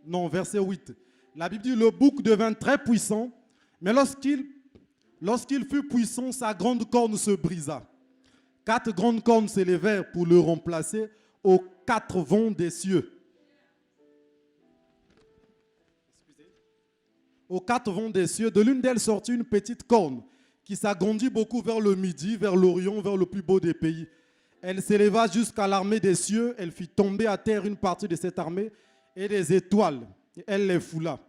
Non, verset 8. La Bible dit, le bouc devint très puissant, mais lorsqu'il fut puissant, sa grande corne se brisa. 4 grandes cornes s'élevèrent pour le remplacer aux 4 vents des cieux. Aux 4 vents des cieux, de l'une d'elles sortit une petite corne qui s'agrandit beaucoup vers le midi, vers l'Orient, vers le plus beau des pays. Elle s'éleva jusqu'à l'armée des cieux, elle fit tomber à terre une partie de cette armée et des étoiles, et elle les foula.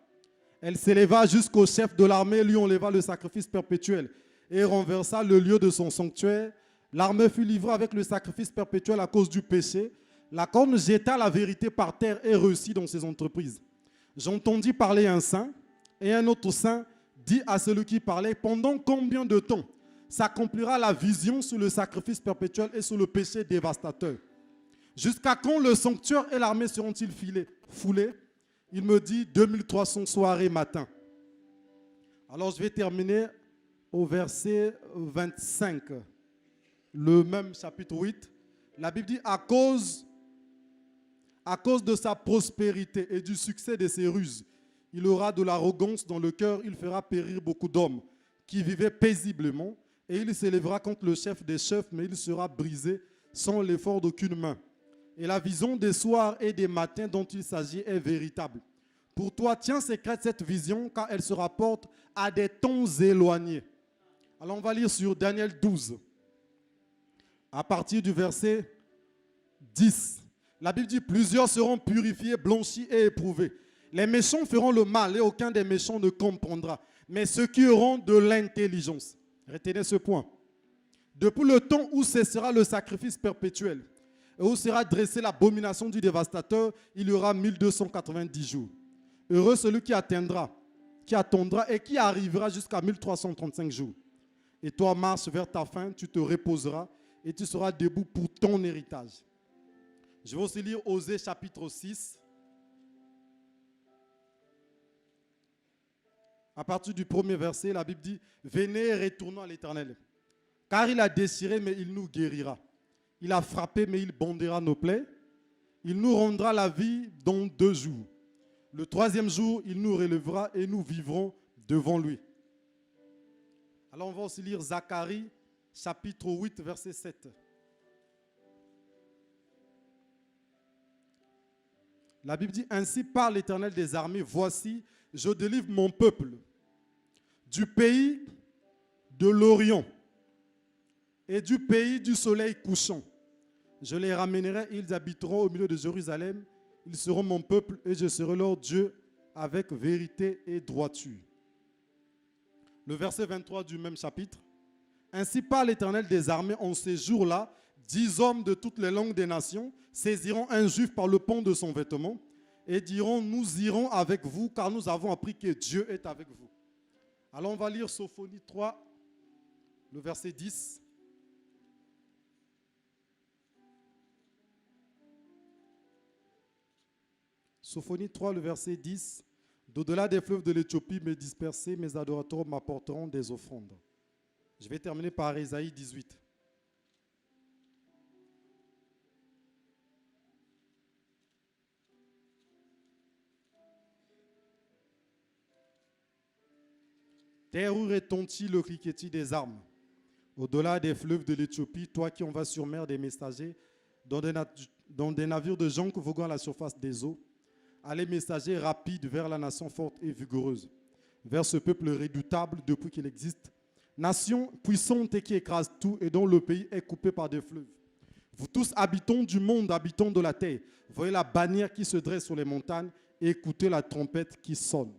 Elle s'éleva jusqu'au chef de l'armée, lui enleva le sacrifice perpétuel et renversa le lieu de son sanctuaire. L'armée fut livrée avec le sacrifice perpétuel à cause du péché. La corne jeta la vérité par terre et réussit dans ses entreprises. J'entendis parler un saint, et un autre saint dit à celui qui parlait, pendant combien de temps s'accomplira la vision sur le sacrifice perpétuel et sur le péché dévastateur? Jusqu'à quand le sanctuaire et l'armée seront-ils foulés? Il me dit 2300 soirées matin. Alors je vais terminer au verset 25, le même chapitre 8. La Bible dit, à cause de sa prospérité et du succès de ses ruses, il aura de l'arrogance dans le cœur, il fera périr beaucoup d'hommes qui vivaient paisiblement, et il s'élèvera contre le chef des chefs, mais il sera brisé sans l'effort d'aucune main. Et la vision des soirs et des matins dont il s'agit est véritable. Pour toi, tiens secrète cette vision, car elle se rapporte à des temps éloignés. Alors on va lire sur Daniel 12, à partir du verset 10. La Bible dit, plusieurs seront purifiés, blanchis et éprouvés. Les méchants feront le mal et aucun des méchants ne comprendra. Mais ceux qui auront de l'intelligence, retenez ce point, depuis le temps où cessera le sacrifice perpétuel et où sera dressée l'abomination du dévastateur, il y aura 1290 jours. Heureux celui qui attendra et qui arrivera jusqu'à 1335 jours. Et toi, marche vers ta fin, tu te reposeras et tu seras debout pour ton héritage. Je vais aussi lire Osée chapitre 6. À partir du premier verset, la Bible dit, venez et retournons à l'Éternel. Car il a déchiré, mais il nous guérira. Il a frappé, mais il bandera nos plaies. Il nous rendra la vie dans 2 jours. Le 3e jour, il nous relèvera et nous vivrons devant lui. Alors on va aussi lire Zacharie, chapitre 8, verset 7. La Bible dit, ainsi parle l'Éternel des armées, voici, je délivre mon peuple du pays de l'Orient et du pays du soleil couchant. Je les ramènerai, ils habiteront au milieu de Jérusalem. Ils seront mon peuple et je serai leur Dieu avec vérité et droiture. Le verset 23 du même chapitre. Ainsi parle l'Éternel des armées, en ces jours-là, 10 hommes de toutes les langues des nations saisiront un juif par le pan de son vêtement et diront, nous irons avec vous car nous avons appris que Dieu est avec vous. Alors on va lire Sophonie 3, le verset 10. Sophonie 3, le verset 10. D'au-delà des fleuves de l'Éthiopie, me dispersés, mes adorateurs m'apporteront des offrandes. Je vais terminer par Ésaïe 18. Terre où retentit le cliquetis des armes, au-delà des fleuves de l'Éthiopie, toi qui envoies sur mer des messagers dans des navires de jonques voguant à la surface des eaux, allez messagers rapides vers la nation forte et vigoureuse, vers ce peuple redoutable depuis qu'il existe, nation puissante et qui écrase tout et dont le pays est coupé par des fleuves. Vous tous habitants du monde, habitants de la terre, voyez la bannière qui se dresse sur les montagnes et écoutez la trompette qui sonne.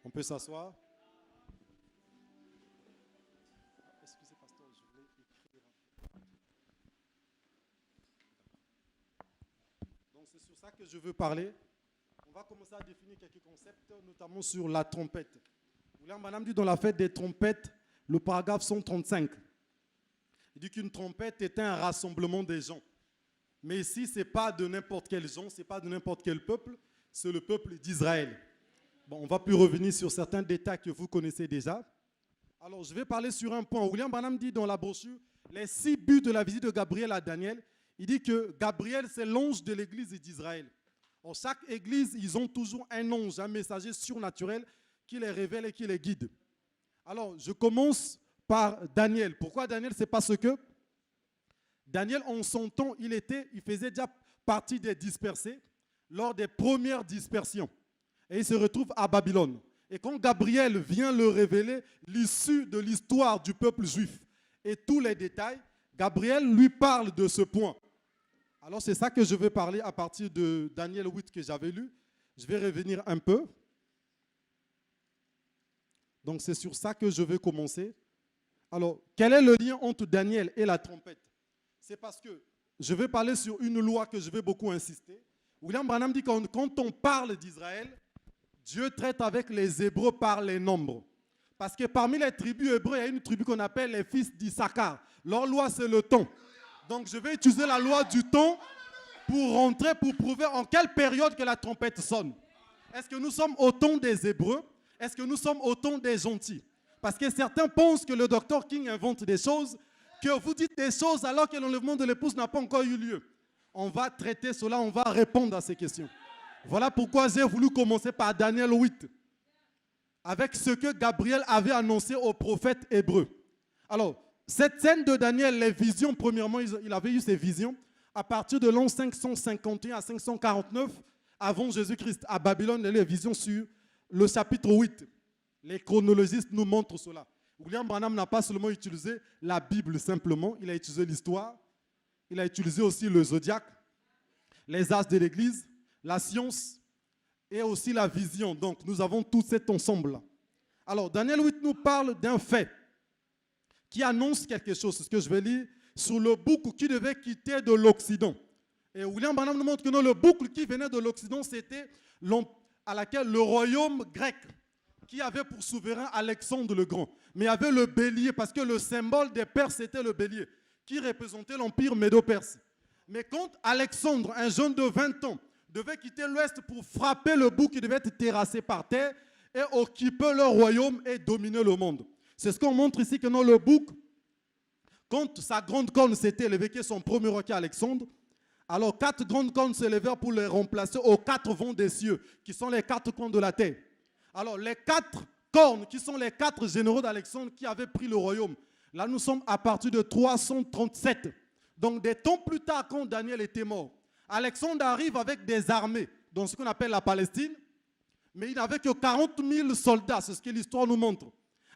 On peut s'asseoir. Excusez, pasteur, je voulais écrire. Donc c'est sur ça que je veux parler. On va commencer à définir quelques concepts, notamment sur la trompette. William Branham dit dans la fête des trompettes, le paragraphe 135. Il dit qu'une trompette est un rassemblement des gens. Mais ici, ce n'est pas de n'importe quel gens, ce n'est pas de n'importe quel peuple, c'est le peuple d'Israël. Bon, on ne va plus revenir sur certains détails que vous connaissez déjà. Alors, je vais parler sur un point. William Branham dit dans la brochure, les 6 buts de la visite de Gabriel à Daniel, il dit que Gabriel, c'est l'ange de l'église d'Israël. En chaque église, ils ont toujours un ange, un messager surnaturel qui les révèle et qui les guide. Alors, je commence par Daniel. Pourquoi Daniel? C'est parce que Daniel, en son temps, il faisait déjà partie des dispersés lors des premières dispersions. Et il se retrouve à Babylone. Et quand Gabriel vient le révéler l'issue de l'histoire du peuple juif et tous les détails, Gabriel lui parle de ce point. Alors c'est ça que je vais parler à partir de Daniel 8 que j'avais lu. Je vais revenir un peu. Donc c'est sur ça que je vais commencer. Alors, quel est le lien entre Daniel et la trompette? C'est parce que je vais parler sur une loi que je vais beaucoup insister. William Branham dit que quand on parle d'Israël, Dieu traite avec les Hébreux par les nombres. Parce que parmi les tribus hébreux, il y a une tribu qu'on appelle les fils d'Issachar. Leur loi, c'est le temps. Donc, je vais utiliser la loi du temps pour rentrer, pour prouver en quelle période que la trompette sonne. Est-ce que nous sommes au temps des Hébreux? Est-ce que nous sommes au temps des gentils? Parce que certains pensent que le docteur King invente des choses, que vous dites des choses alors que l'enlèvement de l'épouse n'a pas encore eu lieu. On va traiter cela, on va répondre à ces questions. Voilà pourquoi j'ai voulu commencer par Daniel 8, avec ce que Gabriel avait annoncé aux prophètes hébreux. Alors, cette scène de Daniel, les visions, premièrement, il avait eu ses visions à partir de l'an 551 à 549 avant Jésus-Christ, à Babylone, les visions sur le chapitre 8. Les chronologistes nous montrent cela. William Branham n'a pas seulement utilisé la Bible simplement, il a utilisé l'histoire, il a utilisé aussi le zodiaque, les âges de l'Église, la science et aussi la vision. Donc, nous avons tout cet ensemble-là. Alors, Daniel 8 nous parle d'un fait qui annonce quelque chose. C'est ce que je vais lire sur le bouc qui devait quitter de l'Occident. Et William Branham nous montre que non, le bouc qui venait de l'Occident, c'était à laquelle le royaume grec, qui avait pour souverain Alexandre le Grand. Mais il y avait le bélier, parce que le symbole des Perses, c'était le bélier, qui représentait l'empire médo-perse. Mais quand Alexandre, un jeune de 20 ans, devait quitter l'Ouest pour frapper le bouc qui devait être terrassé par terre et occuper leur royaume et dominer le monde. C'est ce qu'on montre ici que non, le bouc, quand sa grande corne s'était élevée, qui est son premier roi qui est Alexandre, alors 4 grandes cornes s'élevèrent pour les remplacer aux 4 vents des cieux, qui sont les 4 coins de la terre. Alors les 4 cornes, qui sont les 4 généraux d'Alexandre qui avaient pris le royaume, là nous sommes à partir de 337. Donc des temps plus tard, quand Daniel était mort, Alexandre arrive avec des armées dans ce qu'on appelle la Palestine, mais il n'avait que 40 000 soldats, c'est ce que l'histoire nous montre.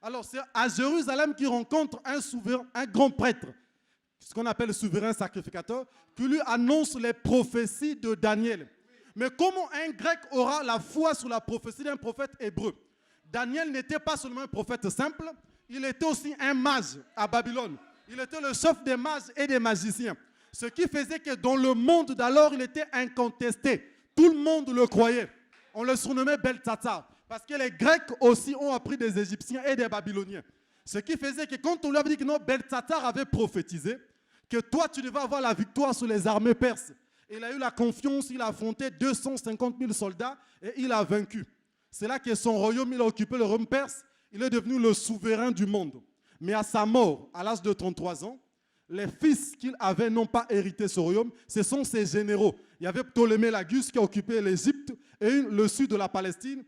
Alors c'est à Jérusalem qu'il rencontre un souverain, un grand prêtre, ce qu'on appelle le souverain sacrificateur, qui lui annonce les prophéties de Daniel. Mais comment un grec aura la foi sur la prophétie d'un prophète hébreu? Daniel n'était pas seulement un prophète simple, il était aussi un mage à Babylone. Il était le chef des mages et des magiciens. Ce qui faisait que dans le monde d'alors, il était incontesté. Tout le monde le croyait. On le surnommait Beltsatsar. Parce que les Grecs aussi ont appris des Égyptiens et des Babyloniens. Ce qui faisait que quand on lui avait dit que non, Beltsatsar avait prophétisé, que toi tu devais avoir la victoire sur les armées perses. Il a eu la confiance, il a affronté 250 000 soldats et il a vaincu. C'est là que son royaume, il a occupé le royaume perse, il est devenu le souverain du monde. Mais à sa mort, à l'âge de 33 ans, les fils qu'il avait n'ont pas hérité ce royaume, ce sont ses généraux. Il y avait Ptolémée Lagus qui a occupé l'Égypte et le sud de la Palestine.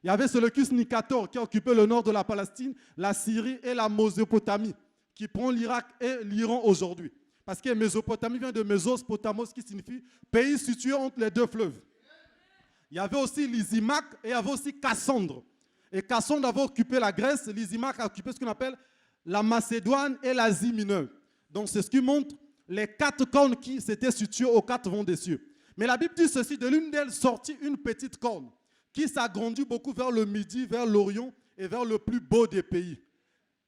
Il y avait Séleucus Nicator qui a occupé le nord de la Palestine, la Syrie et la Mésopotamie, qui prend l'Irak et l'Iran aujourd'hui. Parce que Mésopotamie vient de Mésos Potamos, qui signifie pays situé entre les 2 fleuves. Il y avait aussi Lysimaque et il y avait aussi Cassandre. Et Cassandre avait occupé la Grèce, Lysimaque a occupé ce qu'on appelle la Macédoine et l'Asie mineure. Donc c'est ce qui montre les 4 cornes qui s'étaient situées aux 4 vents des cieux. Mais la Bible dit ceci, de l'une d'elles sortit une petite corne qui s'agrandit beaucoup vers le midi, vers l'Orient et vers le plus beau des pays.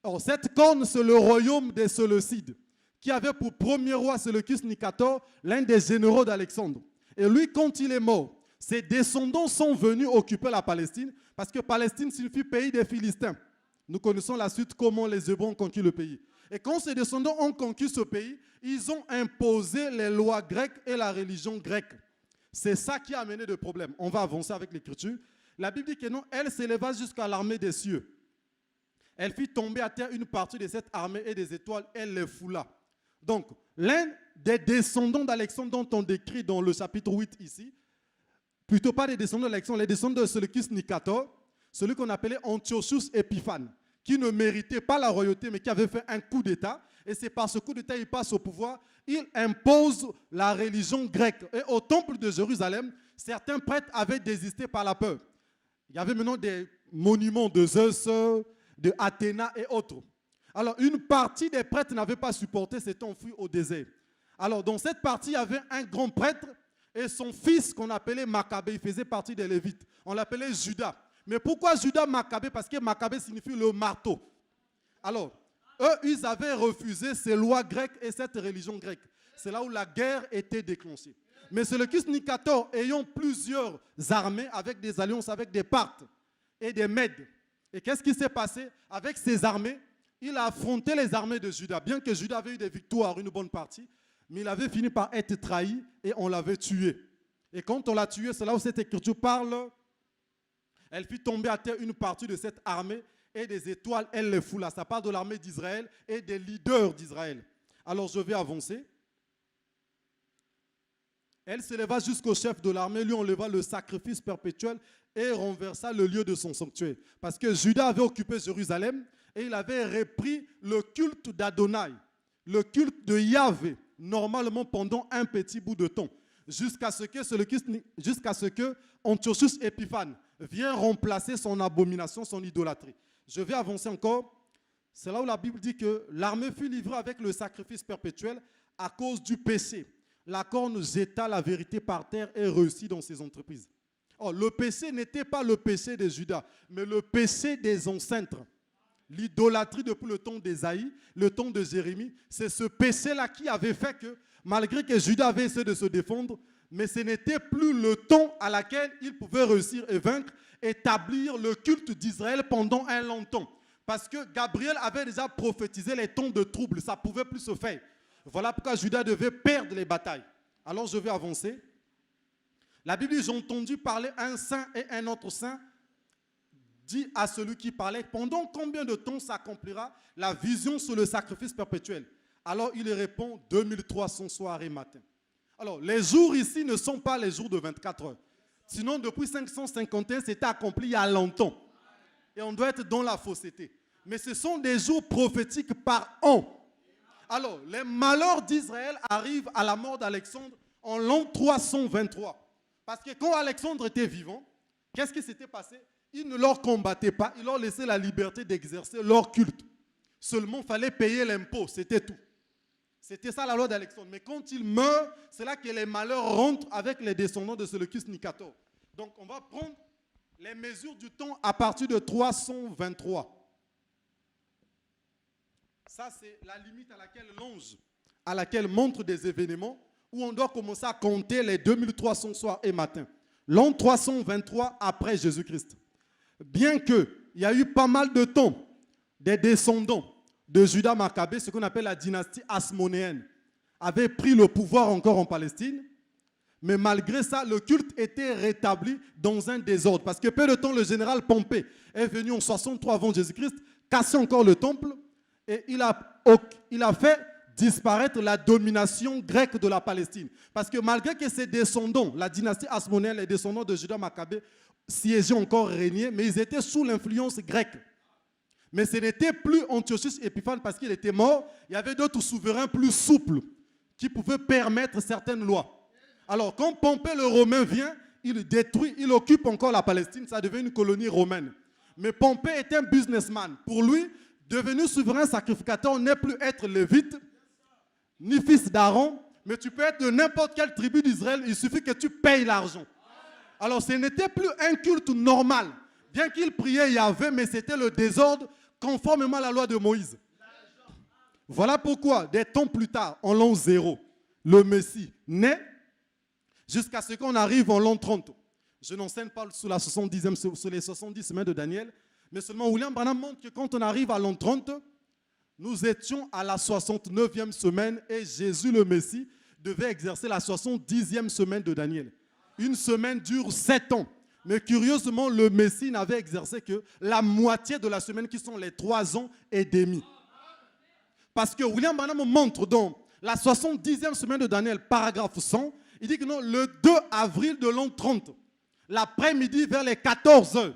Or cette corne, c'est le royaume des Séleucides, qui avait pour premier roi Séleucus Nicator, l'un des généraux d'Alexandre. Et lui, quand il est mort, ses descendants sont venus occuper la Palestine, parce que Palestine signifie pays des Philistins. Nous connaissons la suite comment les Hébreux ont conquis le pays. Et quand ses descendants ont conquis ce pays, ils ont imposé les lois grecques et la religion grecque. C'est ça qui a amené des problèmes. On va avancer avec l'écriture. La Bible dit que non, elle s'éleva jusqu'à l'armée des cieux. Elle fit tomber à terre une partie de cette armée et des étoiles, elle les foula. Donc, l'un des descendants d'Alexandre dont on décrit dans le chapitre 8 ici, plutôt pas des descendants d'Alexandre, les descendants de Séleucus Nicator, celui qu'on appelait Antiochus Épiphane, qui ne méritait pas la royauté, mais qui avait fait un coup d'État. Et c'est par ce coup d'État qu'il passe au pouvoir. Il impose la religion grecque. Et au temple de Jérusalem, certains prêtres avaient désisté par la peur. Il y avait maintenant des monuments de Zeus, de Athéna et autres. Alors, une partie des prêtres n'avaient pas supporté, s'étaient enfuis au désert. Alors, dans cette partie, il y avait un grand prêtre et son fils qu'on appelait Maccabée. Il faisait partie des Lévites. On l'appelait Judas. Mais pourquoi Judas Maccabée? Parce que Maccabée signifie le marteau. Alors, eux, ils avaient refusé ces lois grecques et cette religion grecque. C'est là où la guerre était déclenchée. Mais Séleucus Nicator, ayant plusieurs armées avec des alliances avec des Parthes et des Mèdes. Et qu'est-ce qui s'est passé? Avec ces armées, il a affronté les armées de Juda. Bien que Juda avait eu des victoires, une bonne partie, mais il avait fini par être trahi et on l'avait tué. Et quand on l'a tué, c'est là où cette écriture parle. Elle fit tomber à terre une partie de cette armée et des étoiles, elle les foula. Ça parle de l'armée d'Israël et des leaders d'Israël. Alors je vais avancer. Elle s'éleva jusqu'au chef de l'armée, lui enleva le sacrifice perpétuel et renversa le lieu de son sanctuaire. Parce que Juda avait occupé Jérusalem et il avait repris le culte d'Adonai, le culte de Yahvé, normalement pendant un petit bout de temps, jusqu'à ce que Antiochus Épiphane vienne remplacer son abomination, son idolâtrie. Je vais avancer encore. C'est là où la Bible dit que l'armée fut livrée avec le sacrifice perpétuel à cause du péché. La corne jeta la vérité par terre et réussit dans ses entreprises. Oh, le péché n'était pas le péché de Judas, mais le péché des ancêtres. L'idolâtrie depuis le temps d'Ésaïe, le temps de Jérémie, c'est ce péché-là qui avait fait que, malgré que Judas avait essayé de se défendre, mais ce n'était plus le temps à laquelle il pouvait réussir et vaincre, établir le culte d'Israël pendant un long temps. Parce que Gabriel avait déjà prophétisé les temps de trouble, ça ne pouvait plus se faire. Voilà pourquoi Judas devait perdre les batailles. Alors je vais avancer. La Bible dit, j'ai entendu parler un saint et un autre saint, dit à celui qui parlait, pendant combien de temps s'accomplira la vision sur le sacrifice perpétuel? Alors il répond, 2300 soirs et matins. Alors les jours ici ne sont pas les jours de 24 heures. Sinon depuis 551, c'était accompli il y a longtemps. Et on doit être dans la fausseté. Mais ce sont des jours prophétiques par an. Alors, les malheurs d'Israël arrivent à la mort d'Alexandre en l'an 323. Parce que quand Alexandre était vivant, qu'est-ce qui s'était passé? Il ne leur combattait pas, il leur laissait la liberté d'exercer leur culte. Seulement, il fallait payer l'impôt, c'était tout. C'était ça la loi d'Alexandre. Mais quand il meurt, c'est là que les malheurs rentrent avec les descendants de Séleucus Nicator. Donc, on va prendre les mesures du temps à partir de 323. Ça, c'est la limite à laquelle montre des événements où on doit commencer à compter les 2300 soirs et matins. L'an 323 après Jésus-Christ. Bien qu'il y a eu pas mal de temps des descendants de Judas Maccabée, ce qu'on appelle la dynastie hasmonéenne, avaient pris le pouvoir encore en Palestine. Mais malgré ça, le culte était rétabli dans un désordre. Parce que peu de temps, le général Pompée est venu en 63 avant Jésus-Christ, casser encore le temple. Et il a fait disparaître la domination grecque de la Palestine. Parce que malgré que ses descendants, la dynastie hasmonéenne, les descendants de Judas Maccabée, siégeaient encore régné, mais ils étaient sous l'influence grecque. Mais ce n'était plus Antiochus Épiphane parce qu'il était mort. Il y avait d'autres souverains plus souples qui pouvaient permettre certaines lois. Alors quand Pompée le Romain vient, il détruit, il occupe encore la Palestine, ça devient une colonie romaine. Mais Pompée était un businessman. Pour lui, devenir souverain sacrificateur n'est plus être lévite, ni fils d'Aaron, mais tu peux être de n'importe quelle tribu d'Israël, il suffit que tu payes l'argent. Alors ce n'était plus un culte normal. Bien qu'il priait Yahvé, mais c'était le désordre conformément à la loi de Moïse. Voilà pourquoi, des temps plus tard, en l'an 0, le Messie naît jusqu'à ce qu'on arrive en l'an 30. Je n'enseigne pas sur les 70 semaines de Daniel, mais seulement William Branham montre que quand on arrive à l'an 30, nous étions à la 69e semaine et Jésus le Messie devait exercer la 70e semaine de Daniel. Une semaine dure 7 ans. Mais curieusement, le Messie n'avait exercé que la moitié de la semaine qui sont les 3 ans et demi. Parce que William Branham montre dans la 70e semaine de Daniel, paragraphe 100, il dit que non, le 2 avril de l'an 30, l'après-midi vers les 14 heures.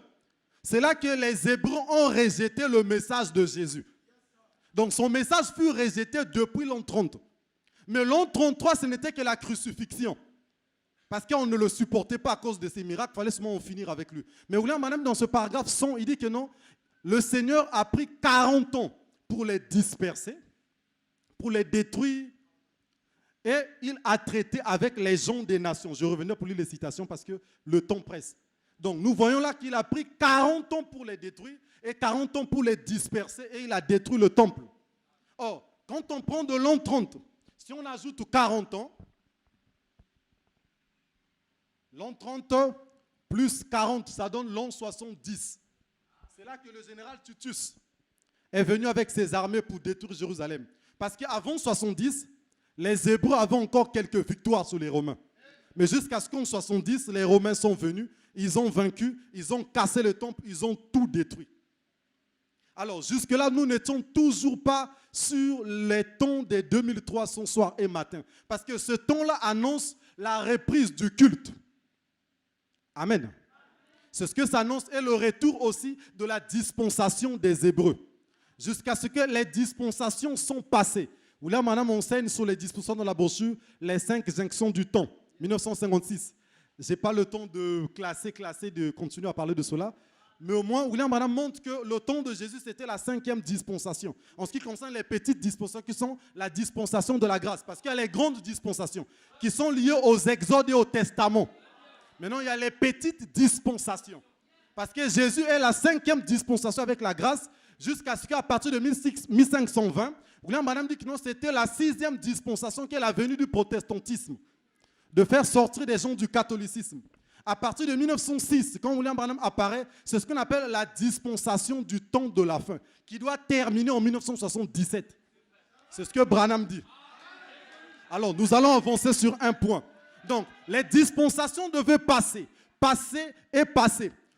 C'est là que les Hébreux ont rejeté le message de Jésus. Donc son message fut rejeté depuis l'an 30. Mais l'an 33, ce n'était que la crucifixion. Parce qu'on ne le supportait pas à cause de ses miracles, il fallait seulement en finir avec lui. Mais William Branham, dans ce paragraphe 100, il dit que non, le Seigneur a pris 40 ans pour les disperser, pour les détruire, et il a traité avec les gens des nations. Je revenais pour lire les citations parce que le temps presse. Donc nous voyons là qu'il a pris 40 ans pour les détruire et 40 ans pour les disperser et il a détruit le temple. Or, quand on prend de l'an 30, si on ajoute 40 ans, l'an 30 plus 40, ça donne l'an 70. C'est là que le général Titus est venu avec ses armées pour détruire Jérusalem. Parce qu'avant 70, les Hébreux avaient encore quelques victoires sur les Romains. Mais jusqu'à ce qu'en 70, les Romains sont venus, ils ont vaincu, ils ont cassé le temple, ils ont tout détruit. Alors jusque-là, nous n'étions toujours pas sur les temps des 2300 soir et matin. Parce que ce temps-là annonce la reprise du culte. Amen. C'est ce que ça annonce et le retour aussi de la dispensation des Hébreux. Jusqu'à ce que les dispensations sont passées. Où là, madame, on enseigne sur les dispensations dans la brochure, les 5 jonctions du temps, 1956. Je n'ai pas le temps de classer, de continuer à parler de cela. Mais au moins, William Branham montre que le temps de Jésus, c'était la 5e dispensation. En ce qui concerne les petites dispensations, qui sont la dispensation de la grâce. Parce qu'il y a les grandes dispensations, qui sont liées aux exodes et au testament. Maintenant, il y a les petites dispensations. Parce que Jésus est la 5e dispensation avec la grâce, jusqu'à ce qu'à partir de 1520, William Branham dit que non, c'était la 6e dispensation qui est la venue du protestantisme, de faire sortir des gens du catholicisme. À partir de 1906, quand William Branham apparaît, c'est ce qu'on appelle la dispensation du temps de la fin, qui doit terminer en 1977. C'est ce que Branham dit. Alors, nous allons avancer sur un point. Donc, les dispensations devaient passer,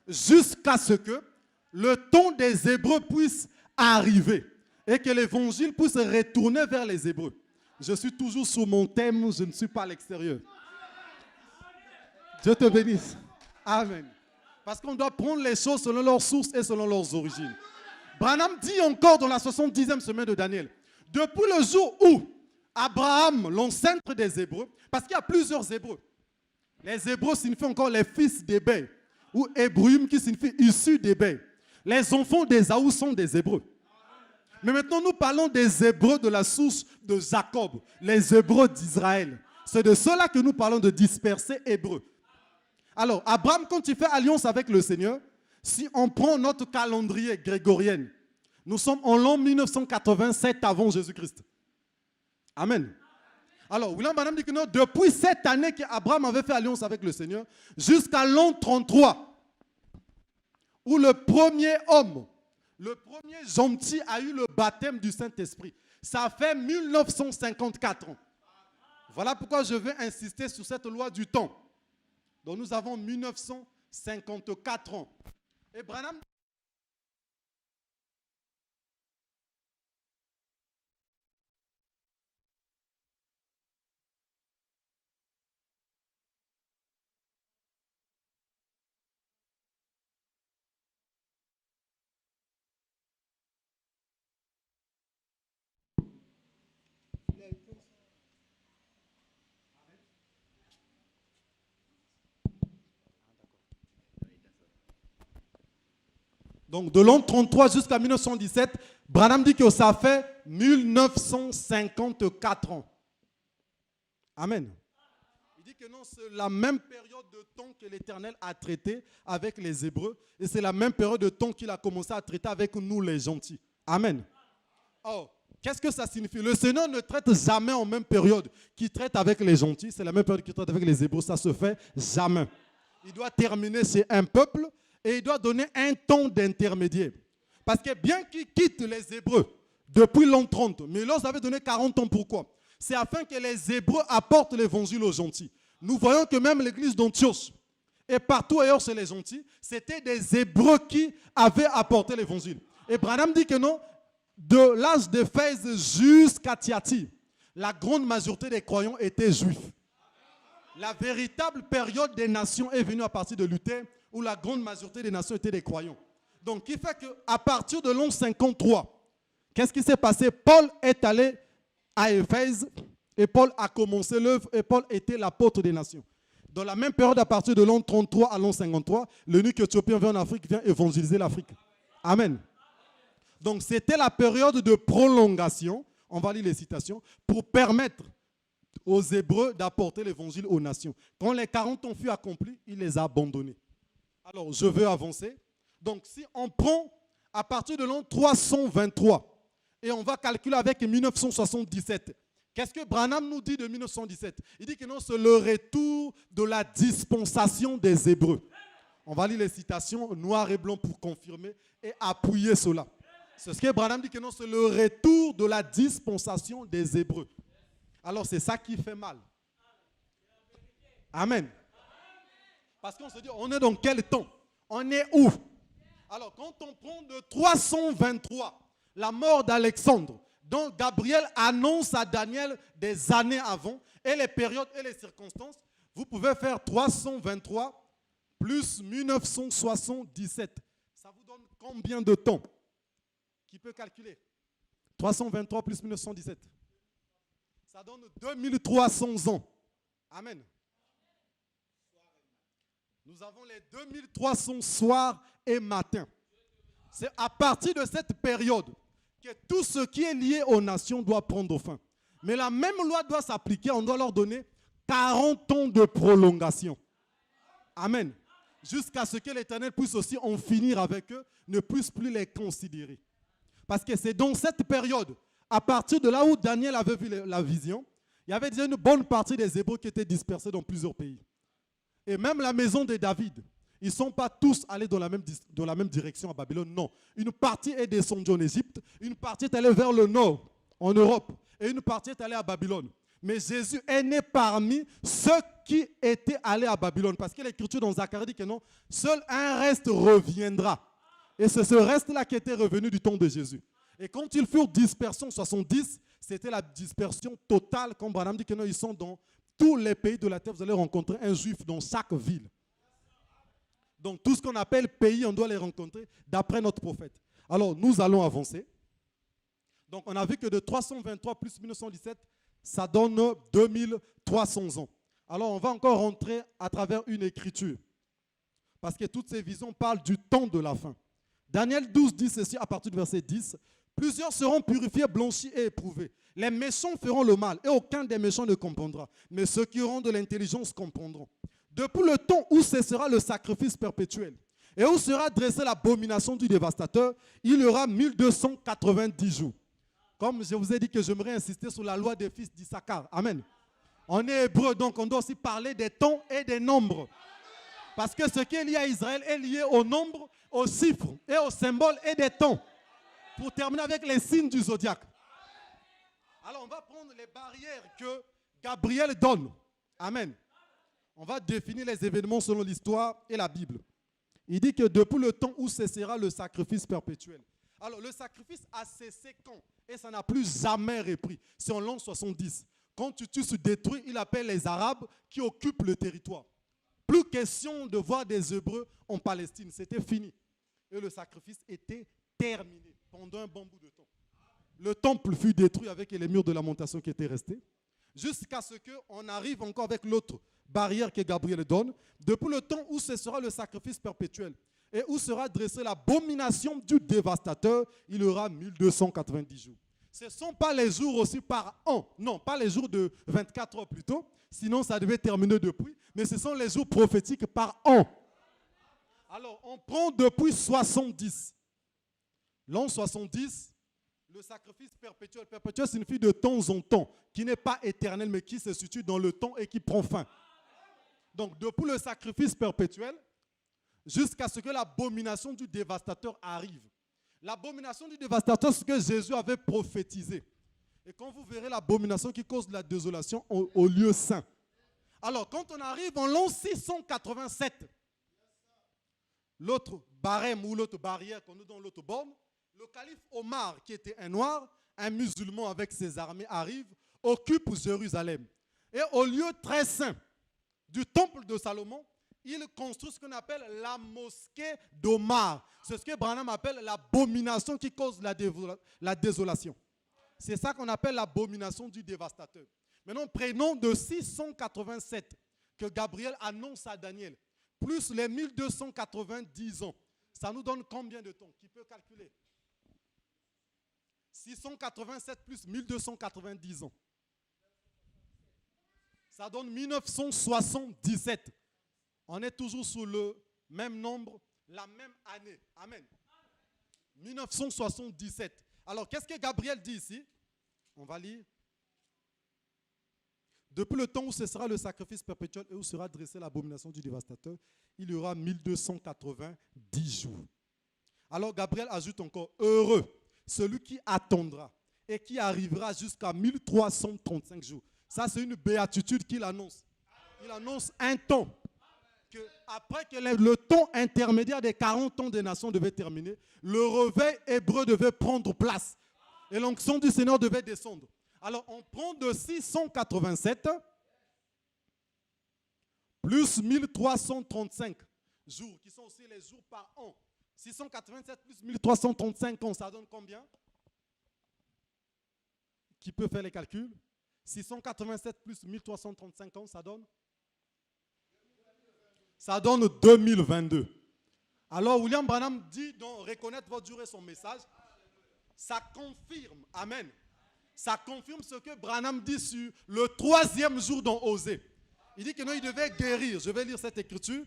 jusqu'à ce que le temps des Hébreux puisse arriver et que l'évangile puisse retourner vers les Hébreux. Je suis toujours sur mon thème, je ne suis pas à l'extérieur. Dieu te bénisse. Amen. Parce qu'on doit prendre les choses selon leurs sources et selon leurs origines. Branham dit encore dans la 70e semaine de Daniel, depuis le jour où Abraham, l'ancêtre des Hébreux, parce qu'il y a plusieurs Hébreux. Les Hébreux signifient encore les fils d'Ébé, ou Hébruim qui signifie issus d'Ébé. Les enfants d'Ésaü sont des Hébreux. Mais maintenant, nous parlons des Hébreux de la source de Jacob, les Hébreux d'Israël. C'est de cela que nous parlons de dispersés Hébreux. Alors, Abraham, quand il fait alliance avec le Seigneur, si on prend notre calendrier grégorien, nous sommes en l'an 1987 avant Jésus-Christ. Amen. Alors, William Branham dit que non, depuis cette année qu'Abraham avait fait alliance avec le Seigneur, jusqu'à l'an 33, où le premier homme, le premier gentil a eu le baptême du Saint-Esprit. Ça fait 1954 ans. Voilà pourquoi je veux insister sur cette loi du temps. Donc nous avons 1954 ans. Et Branham donc de l'an 33 jusqu'à 1917, Branham dit que ça fait 1954 ans. Amen. Il dit que non, c'est la même période de temps que l'Éternel a traité avec les Hébreux et c'est la même période de temps qu'il a commencé à traiter avec nous les gentils. Amen. Oh, qu'est-ce que ça signifie? Le Seigneur ne traite jamais en même période qu'il traite avec les gentils. C'est la même période qu'il traite avec les Hébreux. Ça se fait jamais. Il doit terminer chez un peuple et il doit donner un temps d'intermédiaire. Parce que bien qu'il quitte les Hébreux depuis l'an 30, mais il leur avait donné 40 ans. Pourquoi? C'est afin que les Hébreux apportent l'évangile aux gentils. Nous voyons que même l'église d'Antioche et partout ailleurs chez les gentils, c'était des Hébreux qui avaient apporté l'évangile. Et Branham dit que non, de l'âge d'Éphèse jusqu'à Thyatire, la grande majorité des croyants étaient juifs. La véritable période des nations est venue à partir de Luther, où la grande majorité des nations étaient des croyants. Donc, qui fait qu'à partir de l'an 53, qu'est-ce qui s'est passé? Paul est allé à Éphèse et Paul a commencé l'œuvre et Paul était l'apôtre des nations. Dans la même période, à partir de l'an 33 à l'an 53, l'eunuque éthiopien vient en Afrique, vient évangéliser l'Afrique. Amen. Donc, c'était la période de prolongation, on va lire les citations, pour permettre aux Hébreux d'apporter l'évangile aux nations. Quand les 40 ans furent accomplis, il les a abandonnés. Alors, je veux avancer. Donc, si on prend à partir de l'an 323 et on va calculer avec 1977, qu'est-ce que Branham nous dit de 1917? Il dit que non, c'est le retour de la dispensation des Hébreux. On va lire les citations noir et blanc pour confirmer et appuyer cela. C'est ce que Branham dit que non, c'est le retour de la dispensation des Hébreux. Alors, c'est ça qui fait mal. Amen. Parce qu'on se dit, on est dans quel temps? On est où? Alors, quand on prend de 323, la mort d'Alexandre, dont Gabriel annonce à Daniel des années avant, et les périodes et les circonstances, vous pouvez faire 323 plus 1977. Ça vous donne combien de temps? Qui peut calculer? 323 plus 1917. Ça donne 2300 ans. Amen. Nous avons les 2300 soirs et matins. C'est à partir de cette période que tout ce qui est lié aux nations doit prendre fin. Mais la même loi doit s'appliquer. On doit leur donner 40 ans de prolongation. Amen. Jusqu'à ce que l'Éternel puisse aussi en finir avec eux, ne puisse plus les considérer. Parce que c'est dans cette période, à partir de là où Daniel avait vu la vision, il y avait déjà une bonne partie des Hébreux qui étaient dispersés dans plusieurs pays. Et même la maison de David, ils ne sont pas tous allés dans la même direction à Babylone, non. Une partie est descendue en Égypte, une partie est allée vers le nord, en Europe, et une partie est allée à Babylone. Mais Jésus est né parmi ceux qui étaient allés à Babylone. Parce que l'Écriture dans Zacharie dit que non, seul un reste reviendra. Et c'est ce reste-là qui était revenu du temps de Jésus. Et quand ils furent dispersés en 70, c'était la dispersion totale. Comme Branham dit que non, ils sont dans tous les pays de la terre. Vous allez rencontrer un juif dans chaque ville. Donc tout ce qu'on appelle pays, on doit les rencontrer d'après notre prophète. Alors nous allons avancer. Donc on a vu que de 323 plus 1917, ça donne 2300 ans. Alors on va encore rentrer à travers une écriture. Parce que toutes ces visions parlent du temps de la fin. Daniel 12 dit ceci à partir du verset 10. Plusieurs seront purifiés, blanchis et éprouvés. Les méchants feront le mal et aucun des méchants ne comprendra. Mais ceux qui auront de l'intelligence comprendront. Depuis le temps où cessera le sacrifice perpétuel et où sera dressée l'abomination du dévastateur, il y aura 1290 jours. Comme je vous ai dit que j'aimerais insister sur la loi des fils d'Issachar. Amen. On est hébreu, donc on doit aussi parler des temps et des nombres. Parce que ce qui est lié à Israël est lié au nombre, aux chiffres et aux symboles et des temps. Pour terminer avec les signes du zodiaque. Alors on va prendre les barrières que Gabriel donne. Amen. On va définir les événements selon l'histoire et la Bible. Il dit que depuis le temps où cessera le sacrifice perpétuel. Alors le sacrifice a cessé quand? Et ça n'a plus jamais repris. C'est en l'an 70. Quand tu se détruis, il appelle les Arabes qui occupent le territoire. Plus question de voir des Hébreux en Palestine. C'était fini. Et le sacrifice était terminé pendant un bon bout de temps. Le temple fut détruit avec les murs de lamentation qui étaient restés. Jusqu'à ce qu'on arrive encore avec l'autre barrière que Gabriel donne. Depuis le temps où ce sera le sacrifice perpétuel et où sera dressée l'abomination du dévastateur, il y aura 1290 jours. Ce ne sont pas les jours aussi par an. Non, pas les jours de 24 heures plutôt. Sinon, ça devait terminer depuis. Mais ce sont les jours prophétiques par an. Alors, on prend depuis 70. L'an 70, le sacrifice perpétuel. Perpétuel signifie de temps en temps, qui n'est pas éternel, mais qui se situe dans le temps et qui prend fin. Donc, depuis le sacrifice perpétuel, jusqu'à ce que l'abomination du dévastateur arrive. L'abomination du dévastateur, c'est ce que Jésus avait prophétisé. Et quand vous verrez l'abomination qui cause la désolation au lieu saint. Alors, quand on arrive en l'an 687, l'autre barème ou l'autre barrière qu'on nous donne l'autre borne, le calife Omar, qui était un noir, un musulman avec ses armées, arrive, occupe Jérusalem. Et au lieu très saint, du temple de Salomon, il construit ce qu'on appelle la mosquée d'Omar. C'est ce que Branham appelle l'abomination qui cause la désolation. C'est ça qu'on appelle l'abomination du dévastateur. Maintenant, prenons de 687 que Gabriel annonce à Daniel, plus les 1290 ans. Ça nous donne combien de temps? Qui peut calculer? 687 plus 1290 ans. Ça donne 1977. On est toujours sous le même nombre, la même année. Amen. 1977. Alors, qu'est-ce que Gabriel dit ici? On va lire. Depuis le temps où cessera le sacrifice perpétuel et où sera dressée l'abomination du dévastateur, il y aura 1290 jours. Alors Gabriel ajoute encore, heureux celui qui attendra et qui arrivera jusqu'à 1335 jours. Ça, c'est une béatitude qu'il annonce. Il annonce un temps. Après que le temps intermédiaire des 40 ans des nations devait terminer, le réveil hébreu devait prendre place. Et l'onction du Seigneur devait descendre. Alors, on prend de 687 plus 1335 jours, qui sont aussi les jours par an. 687 plus 1335 ans, ça donne combien? Qui peut faire les calculs? 687 plus 1335 ans, ça donne? Ça donne 2022. Alors, William Branham dit donc reconnaître votre jour et son message. Ça confirme, amen. Ça confirme ce que Branham dit sur le 3e jour dans Osée. Il dit que non, il devait guérir. Je vais lire cette écriture.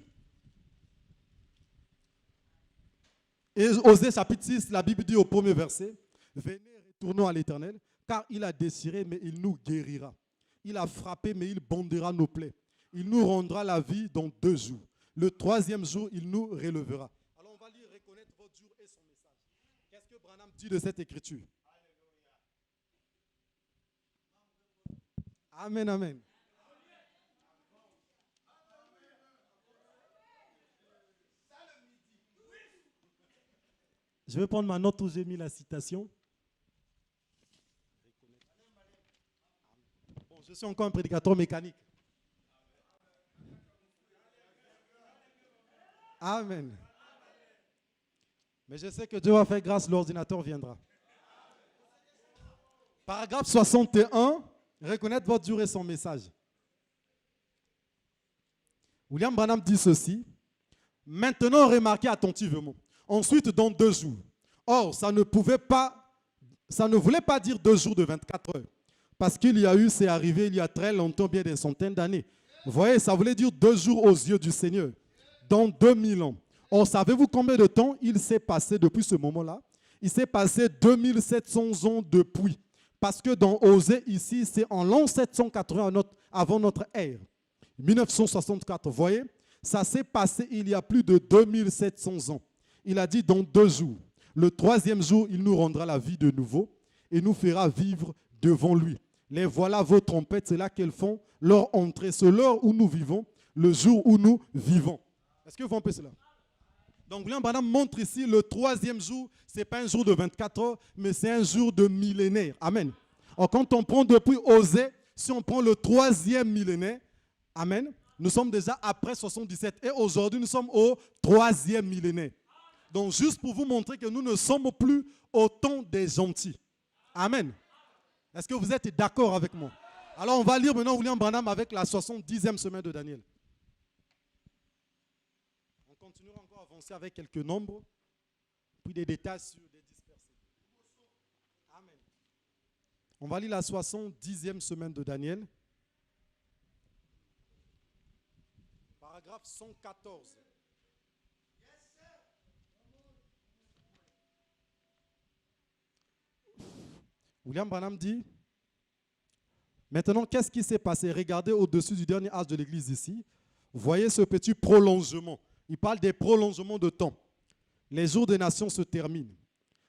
Et Osée chapitre 6, la Bible dit au 1er verset, venez, retournons à l'Éternel, car il a désiré, mais il nous guérira. Il a frappé, mais il bandera nos plaies. Il nous rendra la vie dans 2 jours. Le 3e jour, il nous relèvera. Alors on va lire reconnaître votre jour et son message. Qu'est-ce que Branham dit de cette écriture? Amen, amen. Je vais prendre ma note où j'ai mis la citation. Bon, je suis encore un prédicateur mécanique. Amen. Mais je sais que Dieu va faire grâce, l'ordinateur viendra. Paragraphe 61. Reconnaître votre jour et son message. William Branham dit ceci. Maintenant, remarquez attentivement. Ensuite, dans 2 jours. Or, ça ne voulait pas dire 2 jours de 24 heures. Parce qu'il y a eu, c'est arrivé il y a très longtemps, bien des centaines d'années. Vous voyez, ça voulait dire 2 jours aux yeux du Seigneur. Dans 2000 ans. Or, savez-vous combien de temps il s'est passé depuis ce moment-là? Il s'est passé 2700 ans depuis. Parce que dans Osée, ici, c'est en l'an 780 avant notre ère. 1964, vous voyez? Ça s'est passé il y a plus de 2700 ans. Il a dit dans 2 jours. Le 3e jour, il nous rendra la vie de nouveau et nous fera vivre devant lui. Les voilà vos trompettes, c'est là qu'elles font leur entrée. C'est l'heure où nous vivons, le jour où nous vivons. Est-ce que vous comprenez cela? Donc, William Branham montre ici le 3e jour, ce n'est pas un jour de 24 heures, mais c'est un jour de millénaire. Amen. Alors, quand on prend depuis Osée, si on prend le 3e millénaire, amen, nous sommes déjà après 77. Et aujourd'hui, nous sommes au 3e millénaire. Donc, juste pour vous montrer que nous ne sommes plus au temps des gentils. Amen. Est-ce que vous êtes d'accord avec moi? Alors, on va lire maintenant William Branham avec la 70e semaine de Daniel. On continuera encore à avancer avec quelques nombres, puis des détails sur les dispersés. Amen. On va lire la 70e semaine de Daniel. Paragraphe 114. William Branham dit, maintenant, qu'est-ce qui s'est passé? Regardez au-dessus du dernier âge de l'Église ici. Voyez ce petit prolongement. Il parle des prolongements de temps. Les jours des nations se terminent.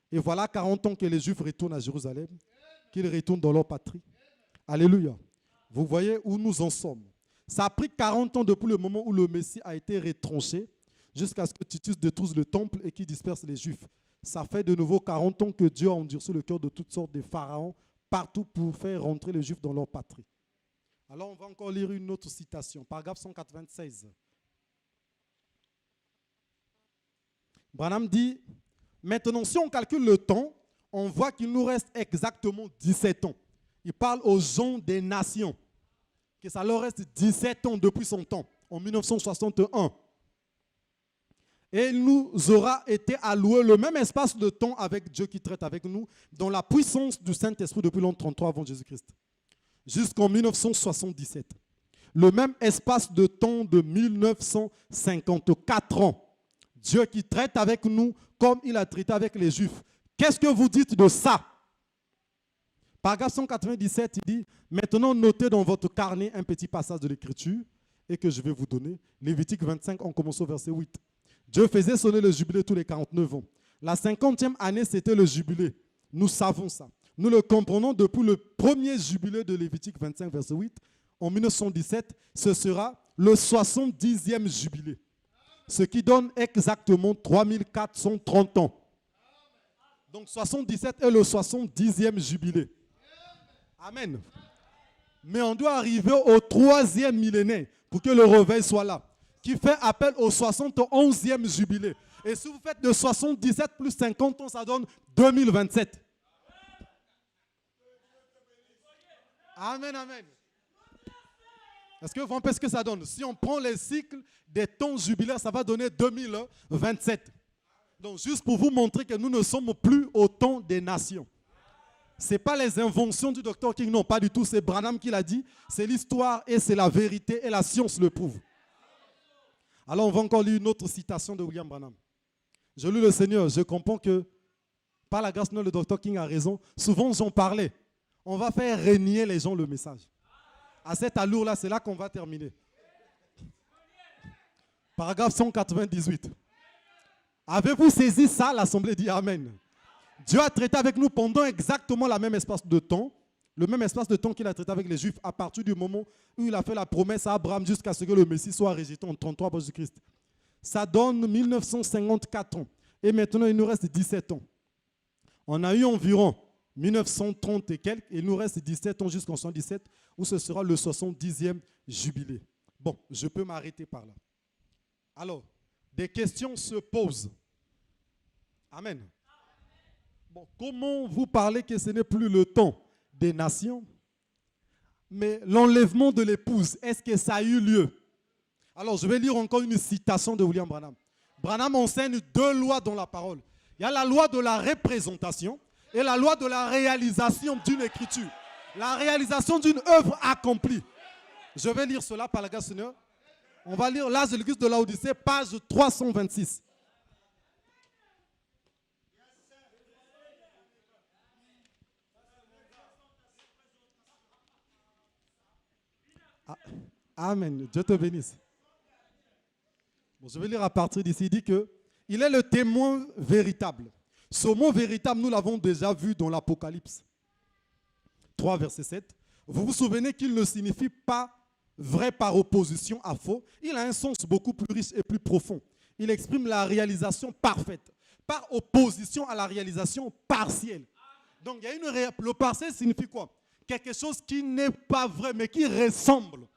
Et voilà 40 ans que les Juifs retournent à Jérusalem, qu'ils retournent dans leur patrie. Alléluia. Vous voyez où nous en sommes. Ça a pris 40 ans depuis le moment où le Messie a été retranché, jusqu'à ce que Titus détruise le temple et qu'il disperse les Juifs. Ça fait de nouveau 40 ans que Dieu a endurci le cœur de toutes sortes de pharaons partout pour faire rentrer les Juifs dans leur patrie. Alors on va encore lire une autre citation, paragraphe 196. Branham dit, maintenant si on calcule le temps, on voit qu'il nous reste exactement 17 ans. Il parle aux gens des nations, que ça leur reste 17 ans depuis son temps, en 1961. Et il nous aura été alloué le même espace de temps avec Dieu qui traite avec nous, dans la puissance du Saint-Esprit depuis l'an 33 avant Jésus-Christ, jusqu'en 1977. Le même espace de temps de 1954 ans. Dieu qui traite avec nous comme il a traité avec les Juifs. Qu'est-ce que vous dites de ça? Paragraphe 197, il dit, maintenant notez dans votre carnet un petit passage de l'Écriture et que je vais vous donner. Lévitique 25, on commence au verset 8. Dieu faisait sonner le jubilé tous les 49 ans. La 50e année, c'était le jubilé. Nous savons ça. Nous le comprenons depuis le premier jubilé de Lévitique 25, verset 8. En 1917, ce sera le 70e jubilé. Ce qui donne exactement 3430 ans. Donc 77 est le 70e jubilé. Amen. Mais on doit arriver au 3e millénaire pour que le réveil soit là, qui fait appel au 71e jubilé. Et si vous faites de 77 plus 50 ans, ça donne 2027. Amen, amen. Est-ce que vous comprenez ce que ça donne? Si on prend les cycles des temps jubilaires, ça va donner 2027. Donc, juste pour vous montrer que nous ne sommes plus au temps des nations. Ce n'est pas les inventions du docteur King, non, pas du tout. C'est Branham qui l'a dit. C'est l'histoire et c'est la vérité et la science le prouve. Alors, on va encore lire une autre citation de William Branham. Je loue le Seigneur, je comprends que, par la grâce de Dieu, le docteur King a raison. Souvent, j'en parlais. On va faire régner les gens le message. À cette allure-là, c'est là qu'on va terminer. Paragraphe 198. Avez-vous saisi ça? L'Assemblée dit Amen. Dieu a traité avec nous pendant exactement le même espace de temps qu'il a traité avec les Juifs à partir du moment où il a fait la promesse à Abraham jusqu'à ce que le Messie soit rejeté en 33 avant Jésus-Christ. Ça donne 1954 ans. Et maintenant, il nous reste 17 ans. On a eu environ 1930 et quelques, et il nous reste 17 ans jusqu'en 117, où ce sera le 70e jubilé. Bon, je peux m'arrêter par là. Alors, des questions se posent. Amen. Bon, comment vous parlez que ce n'est plus le temps des nations, mais l'enlèvement de l'épouse, est-ce que ça a eu lieu? Alors, je vais lire encore une citation de William Branham. Branham enseigne deux lois dans la parole. Il y a la loi de la représentation et la loi de la réalisation d'une écriture. La réalisation d'une œuvre accomplie. Je vais lire cela par la grâce du Seigneur. On va lire l'As de l'Église de Laodicée, page 326. Amen. Dieu te bénisse. Bon, je vais lire à partir d'ici. Il dit que il est le témoin véritable. Ce mot véritable, nous l'avons déjà vu dans l'Apocalypse 3, verset 7. Vous vous souvenez qu'il ne signifie pas vrai par opposition à faux. Il a un sens beaucoup plus riche et plus profond. Il exprime la réalisation parfaite, par opposition à la réalisation partielle. Donc, il y a le partiel signifie quoi? Quelque chose qui n'est pas vrai, mais qui ressemble.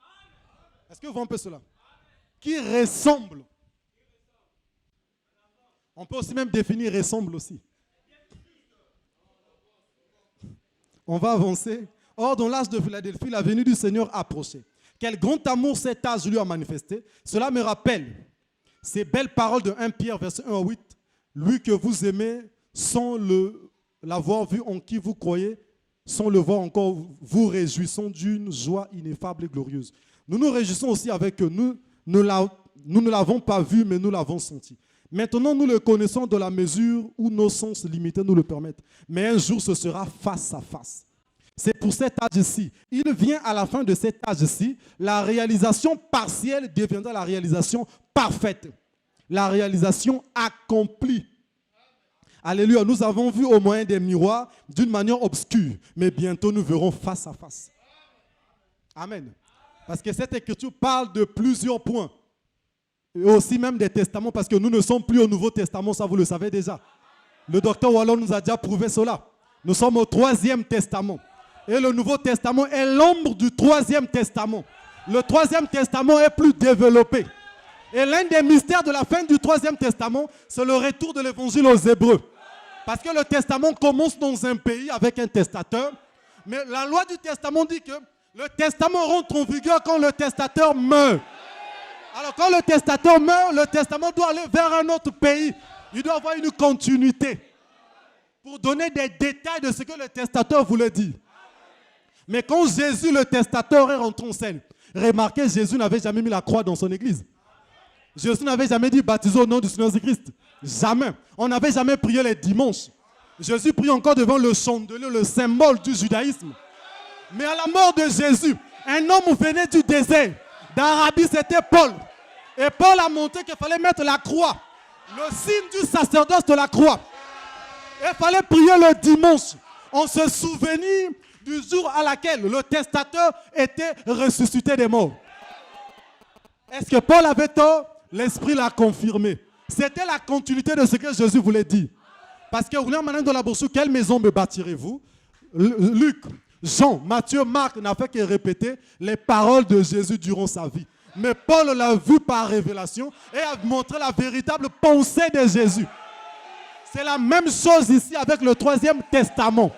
Est-ce que vous voyez un peu cela? Qui ressemble. On peut aussi même définir ressemble aussi. On va avancer. Or, dans l'âge de Philadelphie, la venue du Seigneur approchait. Quel grand amour cet âge lui a manifesté. Cela me rappelle ces belles paroles de 1 Pierre, verset 1 à 8. Lui que vous aimez, sans l'avoir vu, en qui vous croyez, sans le voir encore, vous réjouissons d'une joie ineffable et glorieuse. Nous nous réjouissons aussi avec eux. Nous ne l'avons pas vu, mais nous l'avons senti. Maintenant, nous le connaissons dans la mesure où nos sens limités nous le permettent. Mais un jour, ce sera face à face. C'est pour cet âge-ci. Il vient à la fin de cet âge-ci. La réalisation partielle deviendra la réalisation parfaite. La réalisation accomplie. Alléluia. Nous avons vu au moyen des miroirs d'une manière obscure. Mais bientôt, nous verrons face à face. Amen. Parce que cette écriture parle de plusieurs points. Et aussi même des testaments, parce que nous ne sommes plus au Nouveau Testament, ça vous le savez déjà. Le docteur Wallon nous a déjà prouvé cela. Nous sommes au 3e testament. Et le Nouveau Testament est l'ombre du Troisième Testament. Le Troisième Testament est plus développé. Et l'un des mystères de la fin du Troisième Testament, c'est le retour de l'Évangile aux Hébreux. Parce que le Testament commence dans un pays avec un testateur. Mais la loi du Testament dit que le testament rentre en vigueur quand le testateur meurt. Alors quand le testateur meurt, le testament doit aller vers un autre pays. Il doit avoir une continuité pour donner des détails de ce que le testateur voulait dire. Mais quand Jésus, le testateur, est rentré en scène, remarquez, Jésus n'avait jamais mis la croix dans son église. Jésus n'avait jamais dit baptisé au nom du Seigneur Jésus-Christ. Jamais. On n'avait jamais prié les dimanches. Jésus prie encore devant le chandelier, le symbole du judaïsme. Mais à la mort de Jésus, un homme venait du désert. D'Arabie, c'était Paul. Et Paul a montré qu'il fallait mettre la croix. Le signe du sacerdoce de la croix. Il fallait prier le dimanche. On se souvenir du jour à laquelle le testateur était ressuscité des morts. Est-ce que Paul avait tort? L'Esprit l'a confirmé. C'était la continuité de ce que Jésus voulait dire. Parce que, vous voulez maintenant dans la brochure, quelle maison me bâtirez-vous? Luc, Jean, Matthieu, Marc n'a fait que répéter les paroles de Jésus durant sa vie. Mais Paul l'a vu par révélation et a montré la véritable pensée de Jésus. C'est la même chose ici avec le Troisième Testament.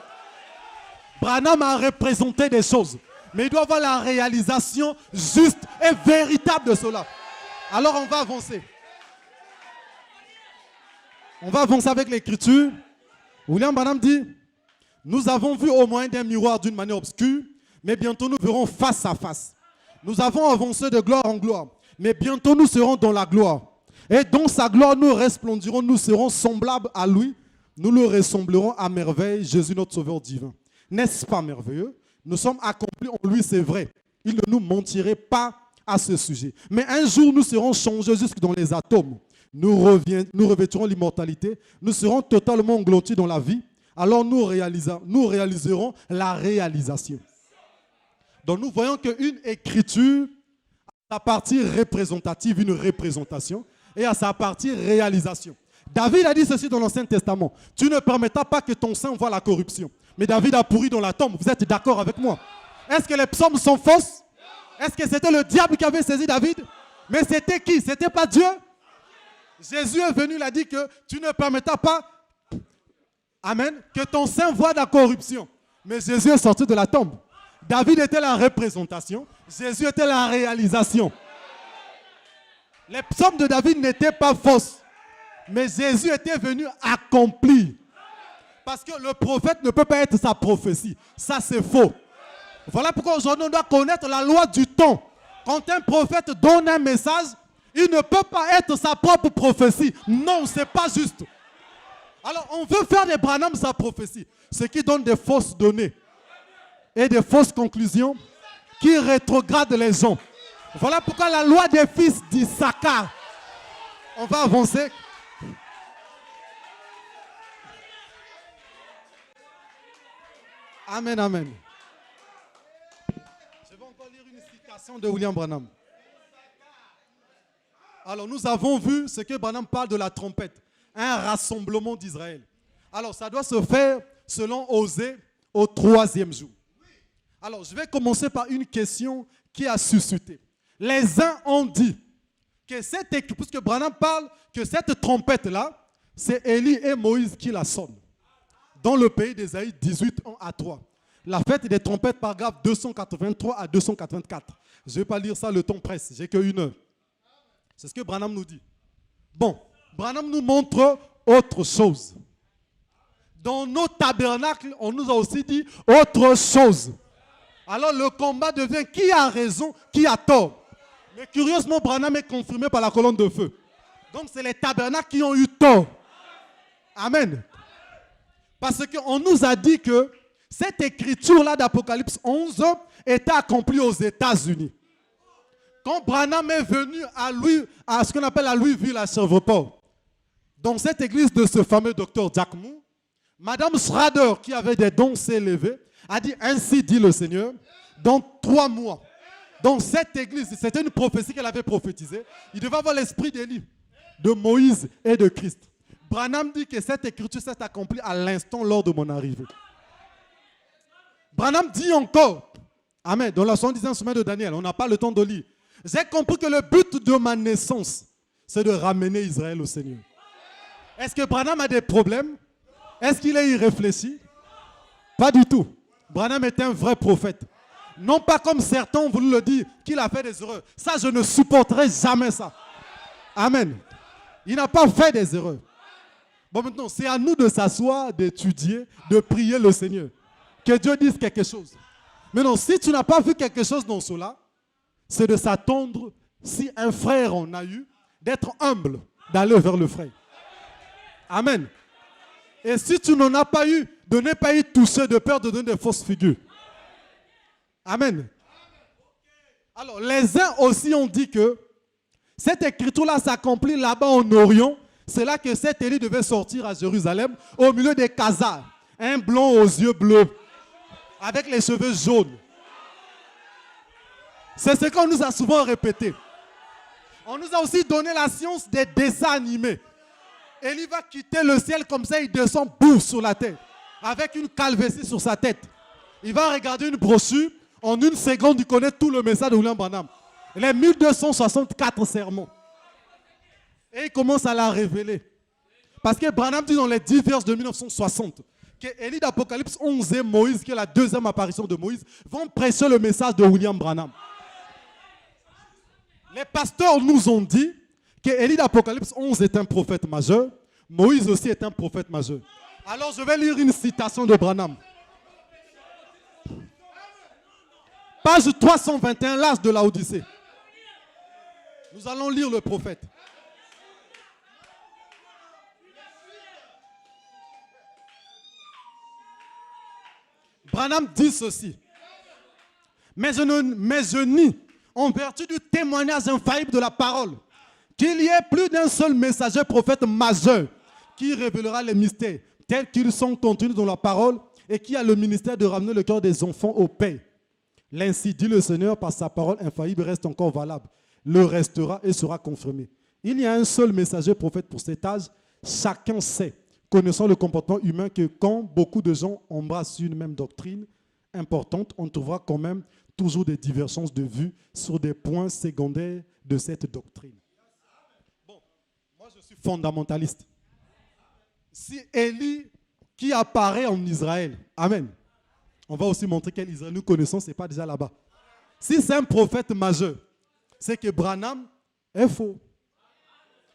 Branham a représenté des choses, mais il doit avoir la réalisation juste et véritable de cela. Alors on va avancer. On va avancer avec l'écriture. William Branham dit, nous avons vu au moyen d'un miroir d'une manière obscure, mais bientôt nous verrons face à face. Nous avons avancé de gloire en gloire, mais bientôt nous serons dans la gloire. Et dans sa gloire, nous resplendirons, nous serons semblables à lui. Nous le ressemblerons à merveille, Jésus notre Sauveur divin. N'est-ce pas merveilleux? Nous sommes accomplis en lui, c'est vrai. Il ne nous mentirait pas à ce sujet. Mais un jour, nous serons changés jusque dans les atomes. Nous revêtirons l'immortalité. Nous serons totalement engloutis dans la vie. Alors nous réaliserons la réalisation. Donc nous voyons qu'une écriture a sa partie représentative, une représentation, et à sa partie réalisation. David a dit ceci dans l'Ancien Testament. Tu ne permettras pas que ton sein voie la corruption. Mais David a pourri dans la tombe. Vous êtes d'accord avec moi? Est-ce que les psaumes sont fausses? Est-ce que c'était le diable qui avait saisi David? Mais c'était qui? C'était pas Dieu? Jésus est venu, il a dit que tu ne permettras pas, amen, que ton sein voie la corruption. Mais Jésus est sorti de la tombe. David était la représentation, Jésus était la réalisation. Les psaumes de David n'étaient pas fausses, mais Jésus était venu accomplir. Parce que le prophète ne peut pas être sa prophétie. Ça, c'est faux. Voilà pourquoi aujourd'hui, on doit connaître la loi du temps. Quand un prophète donne un message, il ne peut pas être sa propre prophétie. Non, ce n'est pas juste. Alors, on veut faire des Branham sa prophétie. Ce qui donne des fausses données et des fausses conclusions qui rétrogradent les gens. Voilà pourquoi la loi des fils d'Issachar. On va avancer. Amen, amen. Je vais encore lire une citation de William Branham. Alors, nous avons vu ce que Branham parle de la trompette, un rassemblement d'Israël. Alors, ça doit se faire selon Osée au 3e jour. Alors, je vais commencer par une question qui a suscité. Les uns ont dit que puisque Branham parle que cette trompette-là, c'est Élie et Moïse qui la sonnent. Dans le pays d'Ésaïe 18, 1 à 3. La fête des trompettes, paragraphe 283 à 284. Je ne vais pas lire ça, le temps presse, j'ai que 1 heure. C'est ce que Branham nous dit. Bon, Branham nous montre autre chose. Dans nos tabernacles, on nous a aussi dit autre chose. Alors le combat devient qui a raison, qui a tort. Mais curieusement, Branham est confirmé par la colonne de feu. Donc c'est les tabernacles qui ont eu tort. Amen. Parce qu'on nous a dit que cette écriture-là d'Apocalypse 11 était accomplie aux États-Unis. Quand Branham est venu à ce qu'on appelle à Louisville, à Shreveport, dans cette église de ce fameux docteur Jack Moore, Madame Schrader, qui avait des dons, s'est levée, a dit, ainsi dit le Seigneur, dans 3 mois, dans cette église, c'était une prophétie qu'elle avait prophétisée, il devait avoir l'esprit d'Élie, de Moïse et de Christ. Branham dit que cette écriture s'est accomplie à l'instant lors de mon arrivée. Branham dit encore, amen, dans la 70e semaine de Daniel, on n'a pas le temps de lire. J'ai compris que le but de ma naissance, c'est de ramener Israël au Seigneur. Est-ce que Branham a des problèmes? Est-ce qu'il est irréfléchi? Pas du tout. Branham est un vrai prophète. Non pas comme certains ont voulu le dire, qu'il a fait des erreurs. Ça, je ne supporterai jamais ça. Amen. Il n'a pas fait des erreurs. Bon, maintenant, c'est à nous de s'asseoir, d'étudier, de prier le Seigneur. Que Dieu dise quelque chose. Maintenant, si tu n'as pas vu quelque chose dans cela, c'est de s'attendre, si un frère en a eu, d'être humble, d'aller vers le frère. Amen. Et si tu n'en as pas eu, de ne pas y toucher de peur de donner des fausses figures. Amen. Alors, les uns aussi ont dit que cette écriture-là s'accomplit là-bas en Orient. C'est là que cet Élie devait sortir à Jérusalem, au milieu des Khazars. Un blond aux yeux bleus, avec les cheveux jaunes. C'est ce qu'on nous a souvent répété. On nous a aussi donné la science des dessins animés. Élie va quitter le ciel comme ça, il descend, boum, sur la terre. Avec une calvitie sur sa tête. Il va regarder une brochure. En une seconde, il connaît tout le message de William Branham. Les 1264 sermons. Et il commence à la révéler. Parce que Branham dit dans les 10 vers de 1960 que Élie d'Apocalypse 11 et Moïse, qui est la deuxième apparition de Moïse, vont prêcher le message de William Branham. Les pasteurs nous ont dit que Élie d'Apocalypse 11 est un prophète majeur. Moïse aussi est un prophète majeur. Alors je vais lire une citation de Branham. Page 321, l'âge de la Odyssée. Nous allons lire le prophète. Branham dit ceci. Mais je nie, en vertu du témoignage infaillible de la parole, qu'il y ait plus d'un seul messager prophète majeur qui révélera les mystères tels qu'ils sont contenus dans la parole et qui a le ministère de ramener le cœur des enfants au Père. L'ainsi dit le Seigneur, par sa parole infaillible reste encore valable, le restera et sera confirmé. Il y a un seul messager prophète pour cet âge. Chacun sait, connaissant le comportement humain, que quand beaucoup de gens embrassent une même doctrine importante, on trouvera quand même toujours des divergences de vues sur des points secondaires de cette doctrine. Bon, moi je suis fondamentaliste. Si Élie qui apparaît en Israël, amen, on va aussi montrer quel Israël nous connaissons, ce n'est pas déjà là-bas. Si c'est un prophète majeur, c'est que Branham est faux.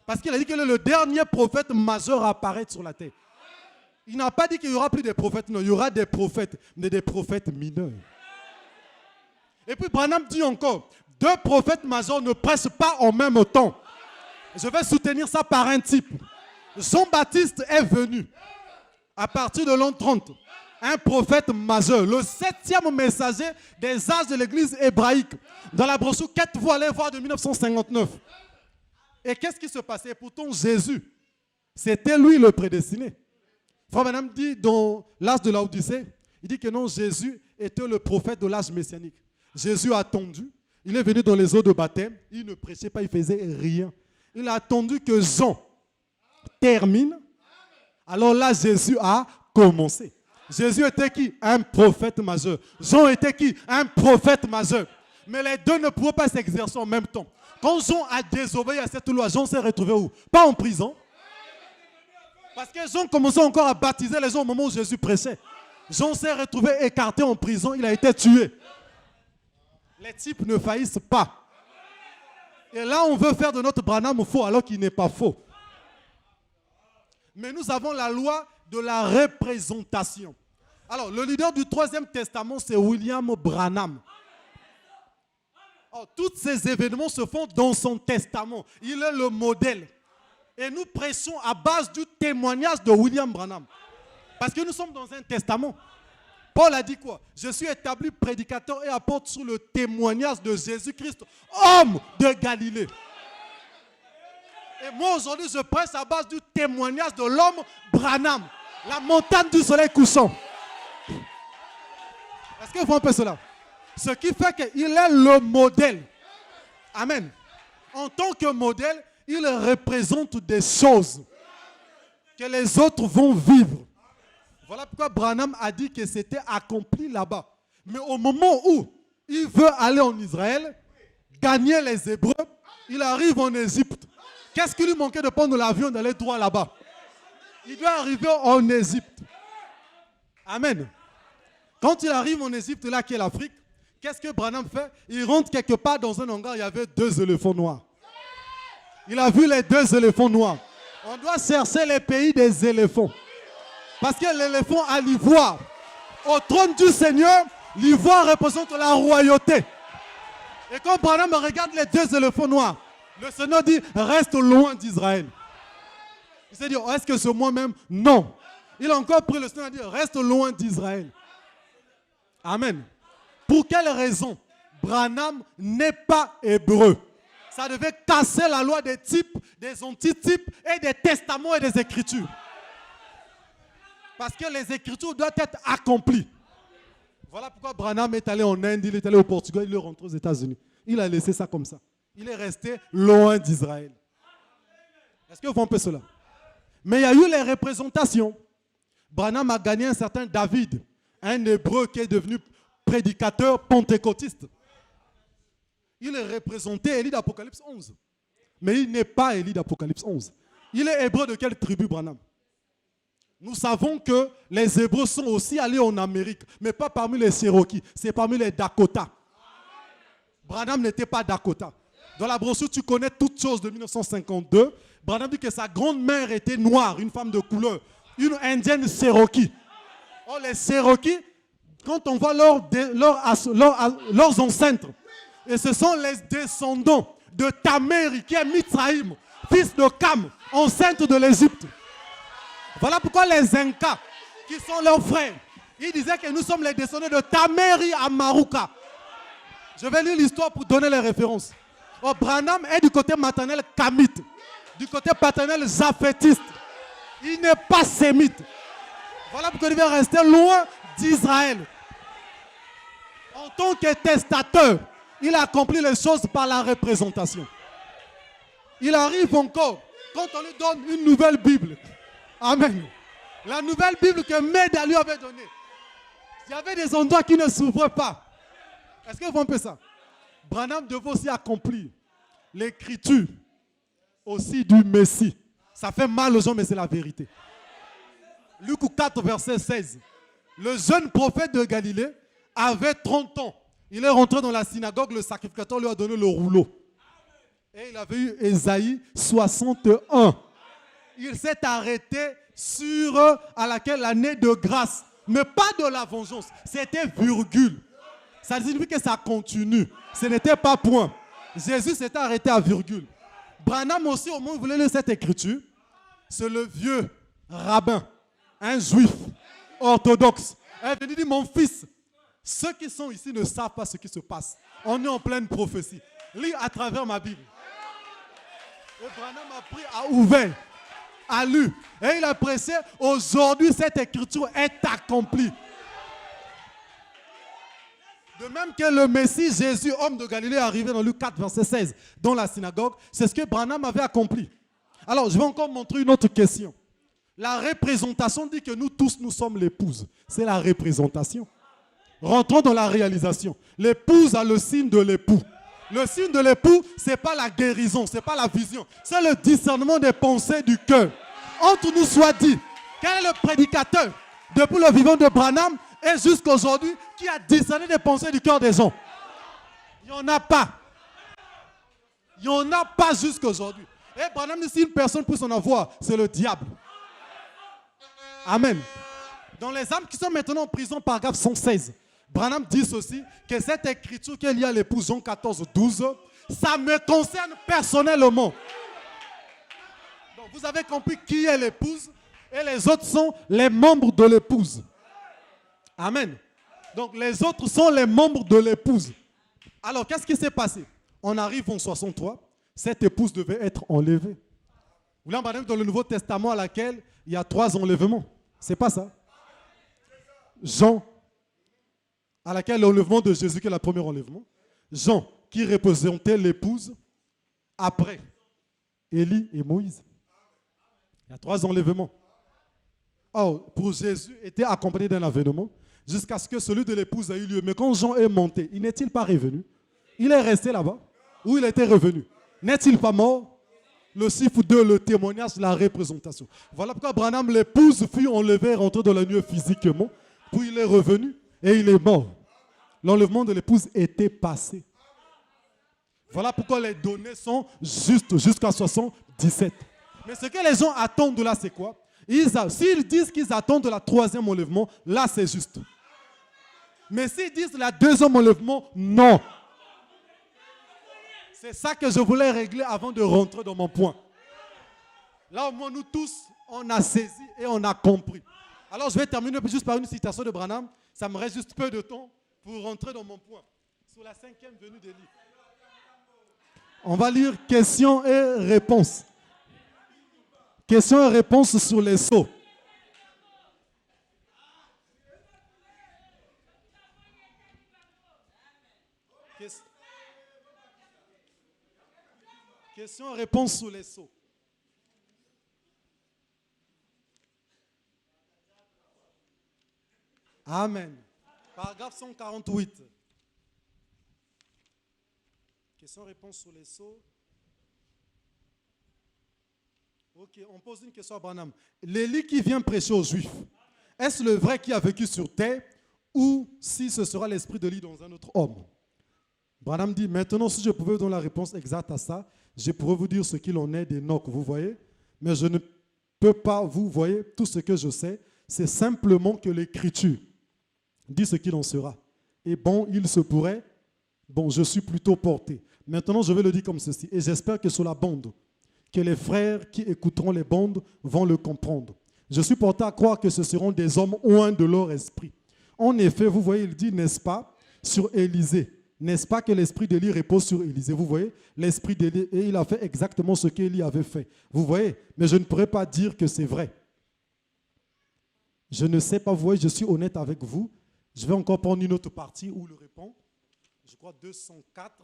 Parce qu'il a dit que le dernier prophète majeur à apparaître sur la terre. Il n'a pas dit qu'il n'y aura plus de prophètes, non, il y aura des prophètes, mais des prophètes mineurs. Et puis Branham dit encore, 2 prophètes majeurs ne prêchent pas en même temps. Je vais soutenir ça par un type. Jean-Baptiste est venu à partir de l'an 30. Un prophète majeur, le 7e messager des âges de l'église hébraïque. Dans la brochure, qu'est-ce que vous allez voir de 1959? Et qu'est-ce qui se passait? Pourtant, Jésus, c'était lui le prédestiné. Frère Branham dit dans l'âge de la Odyssée, il dit que non, Jésus était le prophète de l'âge messianique. Jésus a attendu, il est venu dans les eaux de baptême, il ne prêchait pas, il faisait rien. Il a attendu que Jean termine, alors là, Jésus a commencé. Jésus était qui? Un prophète majeur. Jean était qui? Un prophète majeur. Mais les deux ne pouvaient pas s'exercer en même temps. Quand Jean a désobéi à cette loi, Jean s'est retrouvé où? Pas en prison. Parce que Jean commençait encore à baptiser les gens au moment où Jésus prêchait. Jean s'est retrouvé écarté en prison, il a été tué. Les types ne faillissent pas. Et là, on veut faire de notre Branham faux alors qu'il n'est pas faux. Mais nous avons la loi de la représentation. Alors, le leader du 3e testament, c'est William Branham. Alors, tous ces événements se font dans son testament. Il est le modèle. Et nous prêchons à base du témoignage de William Branham. Parce que nous sommes dans un testament. Paul a dit quoi? Je suis établi prédicateur et apôtre sur le témoignage de Jésus-Christ, homme de Galilée. Et moi aujourd'hui je prêche à base du témoignage de l'homme Branham, la montagne du soleil couchant. Est-ce que vous comprenez cela? Ce qui fait qu'il est le modèle. Amen. En tant que modèle, il représente des choses que les autres vont vivre. Voilà pourquoi Branham a dit que c'était accompli là-bas. Mais au moment où il veut aller en Israël, gagner les Hébreux, il arrive en Égypte. Qu'est-ce qui lui manquait de prendre l'avion d'aller droit là-bas? Il doit arriver en Égypte. Amen. Quand il arrive en Égypte, là qui est l'Afrique, qu'est-ce que Branham fait? Il rentre quelque part dans un hangar, il y avait 2 éléphants noirs. Il a vu les 2 éléphants noirs. On doit chercher les pays des éléphants. Parce que l'éléphant a l'ivoire. Au trône du Seigneur, l'ivoire représente la royauté. Et quand Branham regarde les 2 éléphants noirs, le Seigneur dit, reste loin d'Israël. Il s'est dit, oh, est-ce que c'est moi-même? Non. Il a encore pris le Seigneur et dit, reste loin d'Israël. Amen. Pour quelle raison? Branham n'est pas hébreu. Ça devait casser la loi des types, des antitypes et des testaments et des écritures. Parce que les écritures doivent être accomplies. Voilà pourquoi Branham est allé en Inde, il est allé au Portugal, il est rentré aux États-Unis. Il a laissé ça comme ça. Il est resté loin d'Israël. Est-ce que vous comprenez cela? Mais il y a eu les représentations. Branham a gagné un certain David, un hébreu qui est devenu prédicateur pentecôtiste. Il est représenté Élie d'Apocalypse 11. Mais il n'est pas Élie d'Apocalypse 11. Il est hébreu de quelle tribu, Branham? Nous savons que les Hébreux sont aussi allés en Amérique, mais pas parmi les Cherokees, c'est parmi les Dakota. Branham n'était pas Dakota. Dans la brochure, tu connais toutes choses de 1952. Branham dit que sa grande-mère était noire, une femme de couleur, une indienne Cherokee. Oh, les Cherokees, quand on voit leurs ancêtres, et ce sont les descendants de Taméri, qui est Mithraïm, fils de Cam, enceinte de l'Égypte. Voilà pourquoi les Incas, qui sont leurs frères, ils disaient que nous sommes les descendants de Taméri Amaruka. Je vais lire l'histoire pour donner les références. Oh, Branham est du côté maternel kamite, du côté paternel japhétiste. Il n'est pas sémite. Voilà pourquoi il devait rester loin d'Israël. En tant que testateur, il a accompli les choses par la représentation. Il arrive encore, quand on lui donne une nouvelle Bible. Amen. La nouvelle Bible que Méda lui avait donnée. Il y avait des endroits qui ne s'ouvraient pas. Est-ce que vous comprenez ça? Branham devait aussi accomplir l'écriture aussi du Messie. Ça fait mal aux gens, mais c'est la vérité. Luc 4, verset 16. Le jeune prophète de Galilée avait 30 ans. Il est rentré dans la synagogue, le sacrificateur lui a donné le rouleau. Et il avait eu Ésaïe 61. Il s'est arrêté sur à laquelle l'année de grâce, mais pas de la vengeance. C'était virgule. Ça signifie que ça continue. Ce n'était pas point. Jésus s'était arrêté à virgule. Branham aussi, au moment où il voulait lire cette écriture, c'est le vieux rabbin, un juif orthodoxe. Il est venu dire, mon fils, ceux qui sont ici ne savent pas ce qui se passe. On est en pleine prophétie. Lis à travers ma Bible. Et Branham a pris, a ouvert, a lu. Et il a pressé, aujourd'hui cette écriture est accomplie. De même que le Messie, Jésus, homme de Galilée, est arrivé dans Luc 4, verset 16, dans la synagogue, c'est ce que Branham avait accompli. Alors, je vais encore montrer une autre question. La représentation dit que nous tous, nous sommes l'épouse. C'est la représentation. Rentrons dans la réalisation. L'épouse a le signe de l'époux. Le signe de l'époux, ce n'est pas la guérison, ce n'est pas la vision. C'est le discernement des pensées du cœur. Entre nous soit dit, quel est le prédicateur depuis le vivant de Branham et jusqu'à aujourd'hui qui a discerné les pensées du cœur des gens? Il n'y en a pas. Il n'y en a pas jusqu'à aujourd'hui. Et Branham dit, si une personne peut en avoir, c'est le diable. Amen. Dans les âmes qui sont maintenant en prison, paragraphe 116, Branham dit ceci, que cette écriture qu'il y a à l'épouse, Jean 14, 12, ça me concerne personnellement. Donc vous avez compris qui est l'épouse et les autres sont les membres de l'épouse. Amen. Donc les autres sont les membres de l'épouse. Alors qu'est-ce qui s'est passé? On arrive en 63, cette épouse devait être enlevée. Vous voulez dans le Nouveau Testament à laquelle il y a 3 enlèvements. C'est pas ça. Jean, à laquelle l'enlèvement de Jésus qui est le premier enlèvement. Jean, qui représentait l'épouse après Élie et Moïse. Il y a 3 enlèvements. Oh, pour Jésus, était accompagné d'un avènement jusqu'à ce que celui de l'épouse ait eu lieu. Mais quand Jean est monté, il n'est-il pas revenu? Il est resté là-bas ou il était revenu? N'est-il pas mort? Le chiffre 2, le témoignage, la représentation. Voilà pourquoi Branham, l'épouse, fut enlevée et rentrée dans la nuit physiquement. Puis il est revenu et il est mort. L'enlèvement de l'épouse était passé. Voilà pourquoi les données sont justes jusqu'à 77. Mais ce que les gens attendent de là, c'est quoi? S'ils disent qu'ils attendent la troisième enlèvement, là c'est juste. Mais s'ils disent la deuxième enlèvement, non. C'est ça que je voulais régler avant de rentrer dans mon point. Là au moins nous tous, on a saisi et on a compris. Alors je vais terminer juste par une citation de Branham. Ça me reste juste peu de temps pour rentrer dans mon point. Sur la 5e venue d'Élie. On va lire questions et réponses. Questions et réponses sur les sceaux. Questions et réponses sur les sceaux. Amen. Paragraphe 148. Questions et réponses sur les sceaux. Ok, on pose une question à Branham. L'Élie qui vient prêcher aux Juifs, est-ce le vrai qui a vécu sur terre ou si ce sera l'esprit d'Élie dans un autre homme? Branham dit, maintenant si je pouvais donner la réponse exacte à ça, je pourrais vous dire ce qu'il en est d'Enoch, vous voyez. Mais je ne peux pas, vous voyez, tout ce que je sais, c'est simplement que l'Écriture dit ce qu'il en sera. Et bon, il se pourrait, bon, je suis plutôt porté. Maintenant, je vais le dire comme ceci, et j'espère que sur la bande, que les frères qui écouteront les bandes vont le comprendre. Je suis porté à croire que ce seront des hommes oints de leur esprit. En effet, vous voyez, il dit, n'est-ce pas, sur Élisée. N'est-ce pas que l'esprit d'Élie repose sur Élisée? Vous voyez, l'esprit d'Élie, et il a fait exactement ce qu'Élie avait fait. Vous voyez, mais je ne pourrais pas dire que c'est vrai. Je ne sais pas, vous voyez, je suis honnête avec vous. Je vais encore prendre une autre partie où il répond. Je crois 204.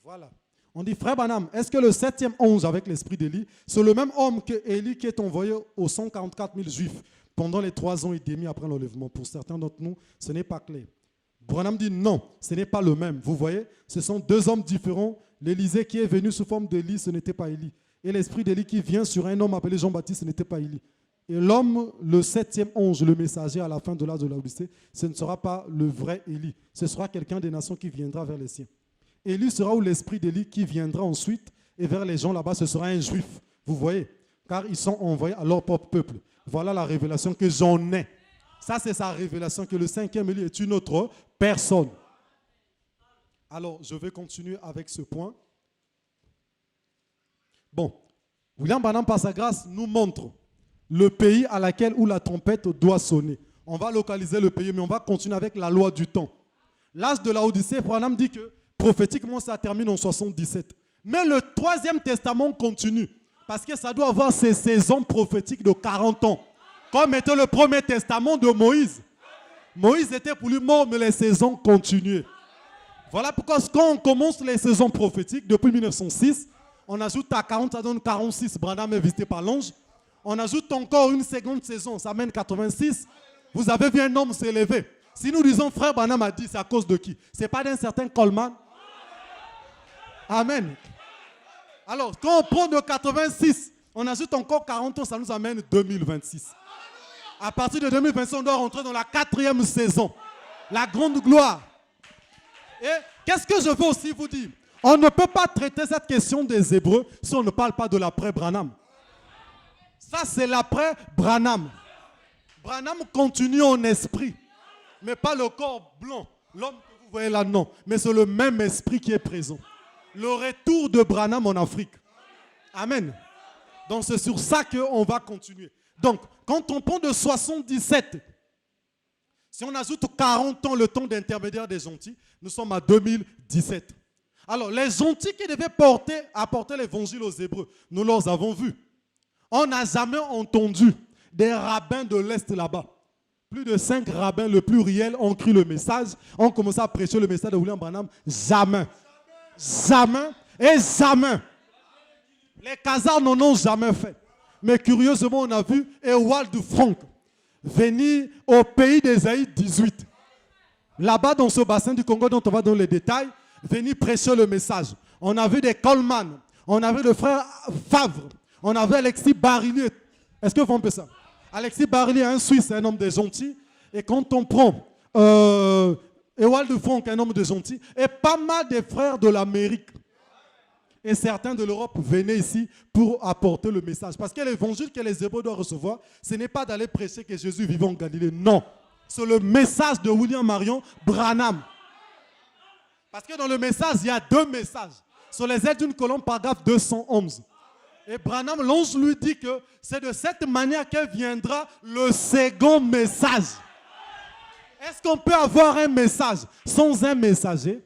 Voilà. On dit, frère Branham, est-ce que le 7e ange avec l'esprit d'Élie, c'est le même homme que Élie qui est envoyé aux 144 000 juifs pendant les 3 ans et demi après l'enlèvement? Pour certains d'entre nous, ce n'est pas clair. Branham dit non, ce n'est pas le même. Vous voyez, ce sont 2 hommes différents. L'Élysée qui est venu sous forme d'Élie, ce n'était pas Élie. Et l'esprit d'Élie qui vient sur un homme appelé Jean-Baptiste, ce n'était pas Élie. Et l'homme, le 7e ange, le messager à la fin de l'âge de l'Odyssée, ce ne sera pas le vrai Élie. Ce sera quelqu'un des nations qui viendra vers les siens. Élie sera où l'esprit d'Élie qui viendra ensuite, et vers les gens là-bas, ce sera un juif. Vous voyez, car ils sont envoyés à leur propre peuple. Voilà la révélation que j'en ai. Ça, c'est sa révélation, que le 5e Élie est une autre personne. Alors, je vais continuer avec ce point. Bon, William Branham, par sa grâce, nous montre le pays à laquelle où la trompette doit sonner. On va localiser le pays, mais on va continuer avec la loi du temps. L'âge de l'Odyssée, Branham dit que prophétiquement, ça termine en 77. Mais le 3e testament continue, parce que ça doit avoir ses saisons prophétiques de 40 ans. Comme était le premier testament de Moïse. Moïse était pour lui mort, mais les saisons continuaient. Voilà pourquoi quand on commence les saisons prophétiques, depuis 1906, on ajoute à 40, ça donne 46. Branham est visité par l'ange. On ajoute encore une seconde saison, ça mène 86. Vous avez vu un homme s'élever. Si nous disons frère Branham a dit, c'est à cause de qui? Ce n'est pas d'un certain Coleman. Amen. Alors, quand on prend de 86, on ajoute encore 40 ans, ça nous amène 2026. À partir de 2026, on doit rentrer dans la 4e saison. La grande gloire. Et qu'est-ce que je veux aussi vous dire? On ne peut pas traiter cette question des Hébreux si on ne parle pas de l'après-Branham. Ça, c'est l'après-Branham. Branham continue en esprit, mais pas le corps blanc. L'homme que vous voyez là, non. Mais c'est le même esprit qui est présent. Le retour de Branham en Afrique. Amen. Donc, c'est sur ça qu'on va continuer. Donc, quand on prend de 77, si on ajoute 40 ans le temps d'intermédiaire des gentils, nous sommes à 2017. Alors, les gentils qui devaient apporter l'évangile aux Hébreux, nous les avons vus. On n'a jamais entendu des rabbins de l'Est là-bas. Plus de 5 rabbins, le pluriel, ont cru le message, ont commencé à prêcher le message de William Branham. Jamais. Jamais et jamais. Les Khazars n'en ont jamais fait. Mais curieusement, on a vu Ewald Frank venir au pays d'Ésaïe 18. Là-bas, dans ce bassin du Congo dont on va dans les détails, venir prêcher le message. On a vu des Coleman, on a vu le frère Favre, on a vu Alexis Barillier. Est-ce que vous comprenez ça? Alexis Barillier, un Suisse, un homme de gentil. Et quand on prend Ewald Frank, un homme de gentil, et pas mal de frères de l'Amérique et certains de l'Europe venaient ici pour apporter le message. Parce que l'évangile que les Hébreux doivent recevoir, ce n'est pas d'aller prêcher que Jésus vivait en Galilée. Non. C'est le message de William Marion Branham. Parce que dans le message, il y a deux messages. Sur les ailes d'une colombe, paragraphe 211. Et Branham, l'ange lui dit que c'est de cette manière que viendra le second message. Est-ce qu'on peut avoir un message sans un messager?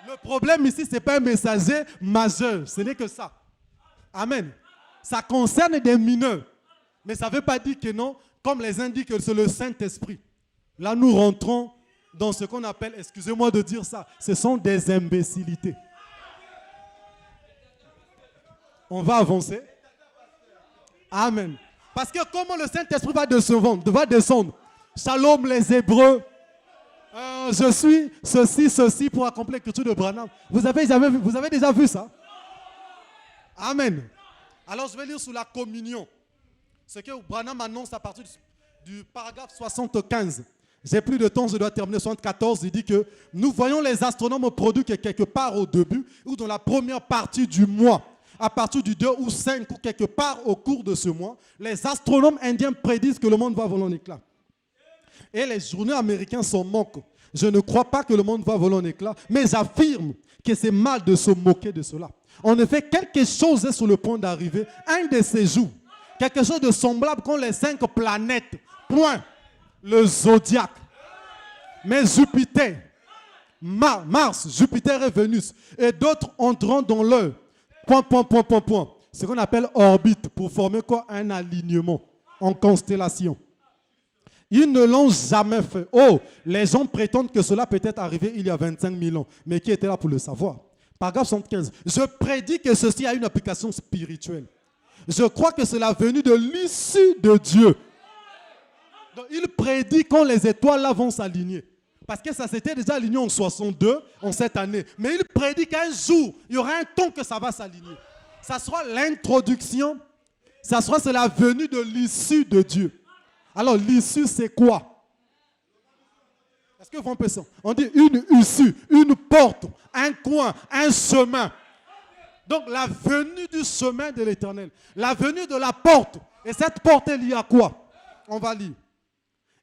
Le problème ici, ce n'est pas un messager majeur. Ce n'est que ça. Amen. Ça concerne des mineurs. Mais ça ne veut pas dire que non, comme les uns disent que c'est le Saint-Esprit. Là, nous rentrons dans ce qu'on appelle, excusez-moi de dire ça, ce sont des imbécilités. On va avancer. Amen. Parce que comment le Saint-Esprit va descendre? Shalom les Hébreux. Je suis ceci pour accomplir l'écriture de Branham. Vous avez déjà vu ça? Amen. Alors je vais lire sur la communion. Ce que Branham annonce à partir du paragraphe 75. J'ai plus de temps, je dois terminer. 74, il dit que nous voyons les astronomes produire que quelque part au début ou dans la première partie du mois, à partir du 2 ou 5 ou quelque part au cours de ce mois, les astronomes indiens prédisent que le monde va voler en éclats. Et les journaux américains s'en moquent. Je ne crois pas que le monde va voler en éclats, mais j'affirme que c'est mal de se moquer de cela. En effet, quelque chose est sur le point d'arriver, un de ces jours. Quelque chose de semblable qu'ont les 5 planètes. Point. Le zodiaque. Mais Jupiter, Mars, Jupiter et Vénus, et d'autres entreront dans leur point. Ce qu'on appelle orbite, pour former quoi? Un alignement en constellation. Ils ne l'ont jamais fait. Oh, les gens prétendent que cela peut être arrivé il y a 25 000 ans. Mais qui était là pour le savoir? Paragraphe 75. Je prédis que ceci a une application spirituelle. Je crois que c'est la venue de l'issue de Dieu. Donc, il prédit quand les étoiles là vont s'aligner. Parce que ça s'était déjà aligné en 62, en cette année. Mais il prédit qu'un jour, il y aura un temps que ça va s'aligner. Ça sera l'introduction. C'est la venue de l'issue de Dieu. Alors, l'issue, c'est quoi? Est-ce que vous comprenez ça? On dit une issue, une porte, un coin, un chemin. Donc, la venue du chemin de l'Éternel. La venue de la porte. Et cette porte est liée à quoi? On va lire.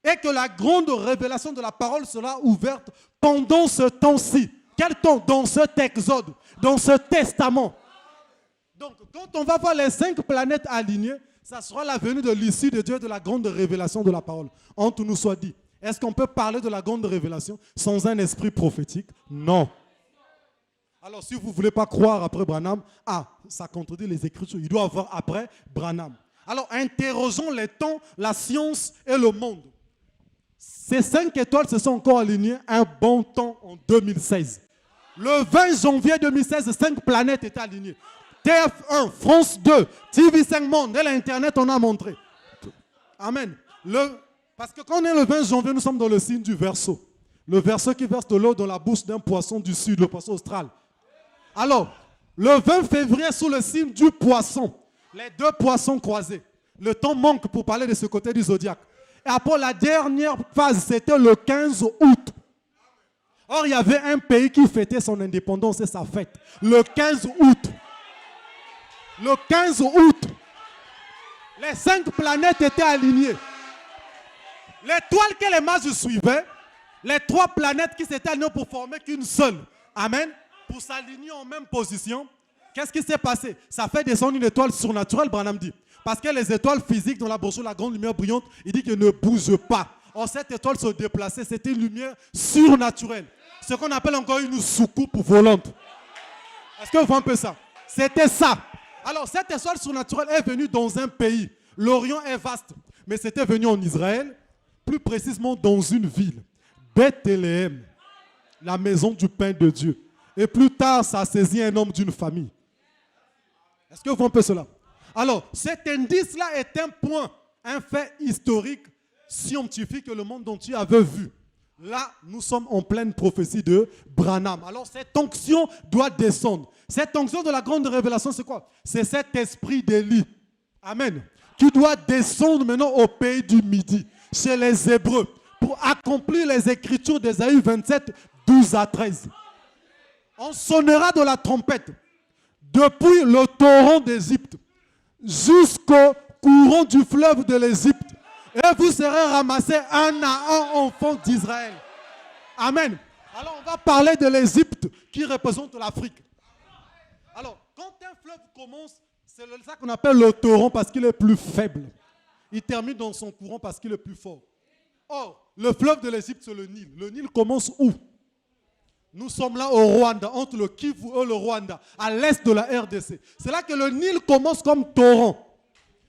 Et que la grande révélation de la parole sera ouverte pendant ce temps-ci. Quel temps? Dans cet exode, dans ce testament. Donc, quand on va voir les 5 planètes alignées, ça sera la venue de l'issue de Dieu, de la grande révélation de la parole. Entre nous soit dit, est-ce qu'on peut parler de la grande révélation sans un esprit prophétique? Non. Alors, si vous ne voulez pas croire après Branham, ça contredit les Écritures. Il doit avoir après Branham. Alors, interrogeons les temps, la science et le monde. Ces 5 étoiles se sont encore alignées un bon temps en 2016. Le 20 janvier 2016, 5 planètes étaient alignées. TF1, France 2, TV5 Monde et l'Internet, on a montré. Amen. Parce que quand on est le 20 janvier, nous sommes dans le signe du Verseau. Le Verseau qui verse de l'eau dans la bouche d'un poisson du sud, le poisson austral. Alors, le 20 février, sous le signe du Poisson, les 2 poissons croisés. Le temps manque pour parler de ce côté du zodiaque. Et après, la dernière phase, c'était le 15 août. Or, il y avait un pays qui fêtait son indépendance et sa fête. Le 15 août. Le 15 août, les 5 planètes étaient alignées. L'étoile que les mages suivaient, les 3 planètes qui s'étaient alignées pour former qu'une seule. Amen. Pour s'aligner en même position, qu'est-ce qui s'est passé? Ça fait descendre une étoile surnaturelle, Branham dit. Parce que les étoiles physiques dans la brochure, la grande lumière brillante, il dit qu'elle ne bouge pas. Or, cette étoile se déplaçait, c'était une lumière surnaturelle. Ce qu'on appelle encore une soucoupe volante. Est-ce que vous voyez un peu ça? C'était ça. Alors, cette étoile surnaturelle est venue dans un pays. L'Orient est vaste. Mais c'était venu en Israël, plus précisément dans une ville. Bethléem, la maison du pain de Dieu. Et plus tard, ça a saisi un homme d'une famille. Est-ce que vous comprenez cela? Alors, cet indice-là est un point, un fait historique, scientifique que le monde entier avait vu. Là, nous sommes en pleine prophétie de Branham. Alors, cette onction doit descendre. Cette onction de la grande révélation, c'est quoi? C'est cet esprit d'Élie. Amen. Qui doit descendre maintenant au pays du Midi, chez les Hébreux, pour accomplir les écritures d'Ésaïe 27, 12 à 13. On sonnera de la trompette depuis le torrent d'Égypte jusqu'au courant du fleuve de l'Égypte. Et vous serez ramassés un à un, enfants d'Israël. Amen. Alors on va parler de l'Égypte qui représente l'Afrique. Alors, quand un fleuve commence, c'est ça qu'on appelle le torrent parce qu'il est plus faible. Il termine dans son courant parce qu'il est plus fort. Or, le fleuve de l'Égypte, c'est le Nil. Le Nil commence où? Nous sommes là au Rwanda, entre le Kivu et le Rwanda, à l'est de la RDC. C'est là que le Nil commence comme torrent.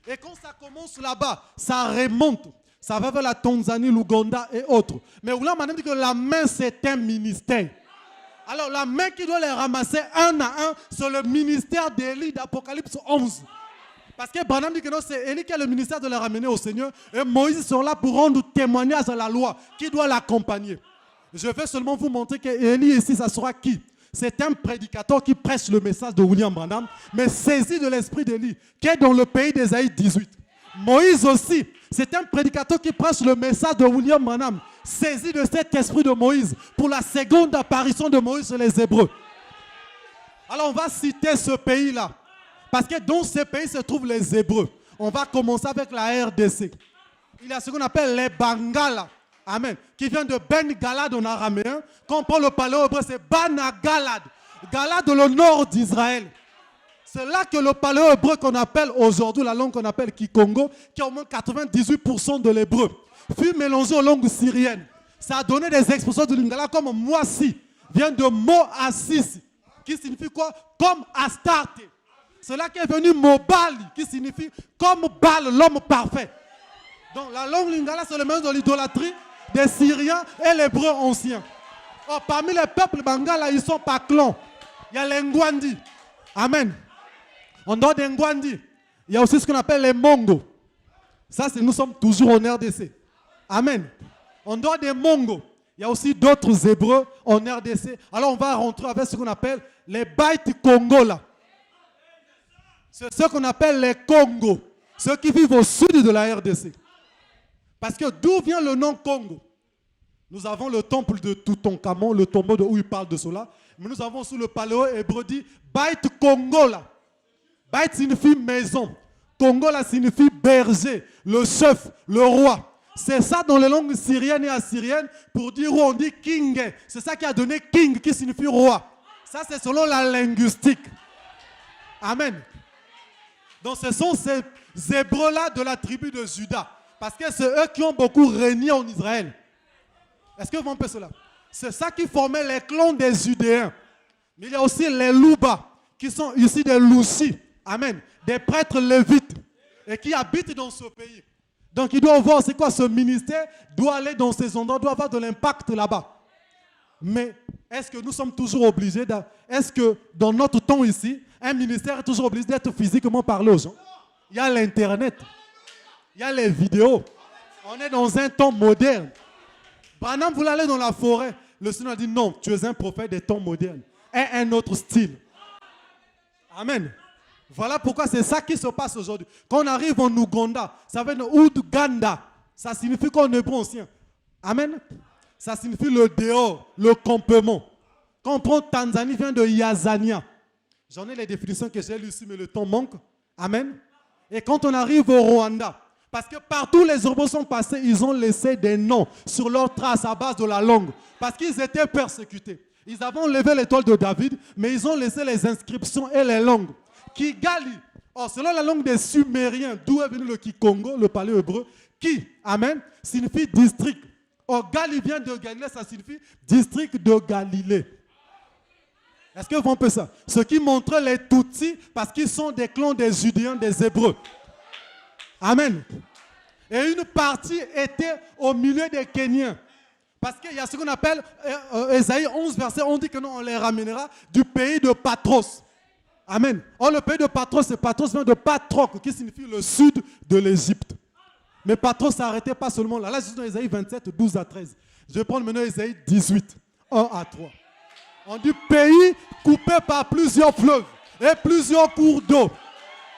Et quand ça commence là-bas, ça remonte. Ça va vers la Tanzanie, l'Ouganda et autres. Mais Oula m'a dit que la main, c'est un ministère. Alors la main qui doit les ramasser un à un, c'est le ministère d'Élie d'Apocalypse 11. Parce que Branham dit que non, c'est Élie qui a le ministère de les ramener au Seigneur. Et Moïse sont là pour rendre témoignage à la loi qui doit l'accompagner. Je vais seulement vous montrer que Élie ici, ça sera qui? C'est un prédicateur qui prêche le message de William Branham, mais saisi de l'esprit d'Élie, qui est dans le pays d'Ésaïe 18. Moïse aussi, c'est un prédicateur qui prêche le message de William Branham, saisi de cet esprit de Moïse, pour la seconde apparition de Moïse sur les Hébreux. Alors on va citer ce pays-là, parce que dans ce pays se trouvent les Hébreux. On va commencer avec la RDC. Il y a ce qu'on appelle les Bangala. Amen. Qui vient de Ben Galad en araméen. Quand on prend le paléo-hébreu, c'est Bana Galad. Galad, le nord d'Israël. C'est là que le paléo-hébreu qu'on appelle aujourd'hui, la langue qu'on appelle Kikongo, qui a au moins 98% de l'hébreu, fut mélangé aux langues syriennes. Ça a donné des expressions de lingala comme Moissi, vient de Mo-Assis, qui signifie quoi? Comme Astarte. C'est là qu'est venu Mobali, qui signifie comme Baal, l'homme parfait. Donc la langue lingala, c'est le même de l'idolâtrie des Syriens et l'hébreu ancien. Oh, parmi les peuples bangala, ils sont par clan. Il y a les Ngwandi. Amen. En dehors des Ngwandi, il y a aussi ce qu'on appelle les Mongos. Ça, nous sommes toujours en RDC. Amen. En dehors des Mongos, il y a aussi d'autres Hébreux en RDC. Alors on va rentrer avec ce qu'on appelle les Baït Congola. C'est ce qu'on appelle les Congos. Ceux qui vivent au sud de la RDC. Parce que d'où vient le nom Congo? Nous avons le temple de Toutankhamon, le tombeau où il parle de cela. Mais nous avons sous le paléo-hébreu dit Baït Congola. Baït signifie maison. Congola signifie berger, le chef, le roi. C'est ça dans les langues syriennes et assyriennes pour dire où on dit king. C'est ça qui a donné king qui signifie roi. Ça c'est selon la linguistique. Amen. Donc ce sont ces Hébreux-là de la tribu de Juda. Parce que c'est eux qui ont beaucoup régné en Israël. Est-ce que vous comprenez cela? C'est ça qui formait les clans des Judéens. Mais il y a aussi les Louba, qui sont ici des Louchis. Amen. Des prêtres lévites. Et qui habitent dans ce pays. Donc il doit voir c'est quoi ce ministère, doit aller dans ces endroits, doit avoir de l'impact là-bas. Mais est-ce que nous sommes toujours obligés, est-ce que dans notre temps ici, un ministère est toujours obligé d'être physiquement parlé aux gens? Il y a l'Internet. Il y a les vidéos. On est dans un temps moderne. Branham voulait aller dans la forêt. Le Seigneur a dit non, tu es un prophète des temps modernes. Et un autre style. Amen. Voilà pourquoi c'est ça qui se passe aujourd'hui. Quand on arrive en Ouganda, ça veut dire Oudganda. Ça signifie quoi en hébreu ancien? Amen. Ça signifie le dehors, le campement. Quand on prend Tanzanie, vient de Yazania. J'en ai les définitions que j'ai lues ici, mais le temps manque. Amen. Et quand on arrive au Rwanda, parce que partout les Hébreux sont passés, ils ont laissé des noms sur leurs traces à base de la langue. Parce qu'ils étaient persécutés. Ils avaient enlevé l'étoile de David, mais ils ont laissé les inscriptions et les langues. Kigali, selon la langue des Sumériens, d'où est venu le Kikongo, le paléo-hébreu, qui, amen, signifie district. Or, Gali vient de Galilée, ça signifie district de Galilée. Est-ce que vous comprenez ça? Ce qui montre les Tutsis, parce qu'ils sont des clans des Judéens, des Hébreux. Amen. Et une partie était au milieu des Kenyans. Parce qu'il y a ce qu'on appelle, Ésaïe 11, verset, on dit que non, on les ramènera du pays de Patros. Amen. Or, le pays de Patros, c'est Patros vient de Patroc, qui signifie le sud de l'Égypte. Mais Patros s'arrêtait pas seulement là. Là, je suis dans Ésaïe 27, 12 à 13. Je vais prendre maintenant Ésaïe 18, 1 à 3. On dit pays coupé par plusieurs fleuves et plusieurs cours d'eau.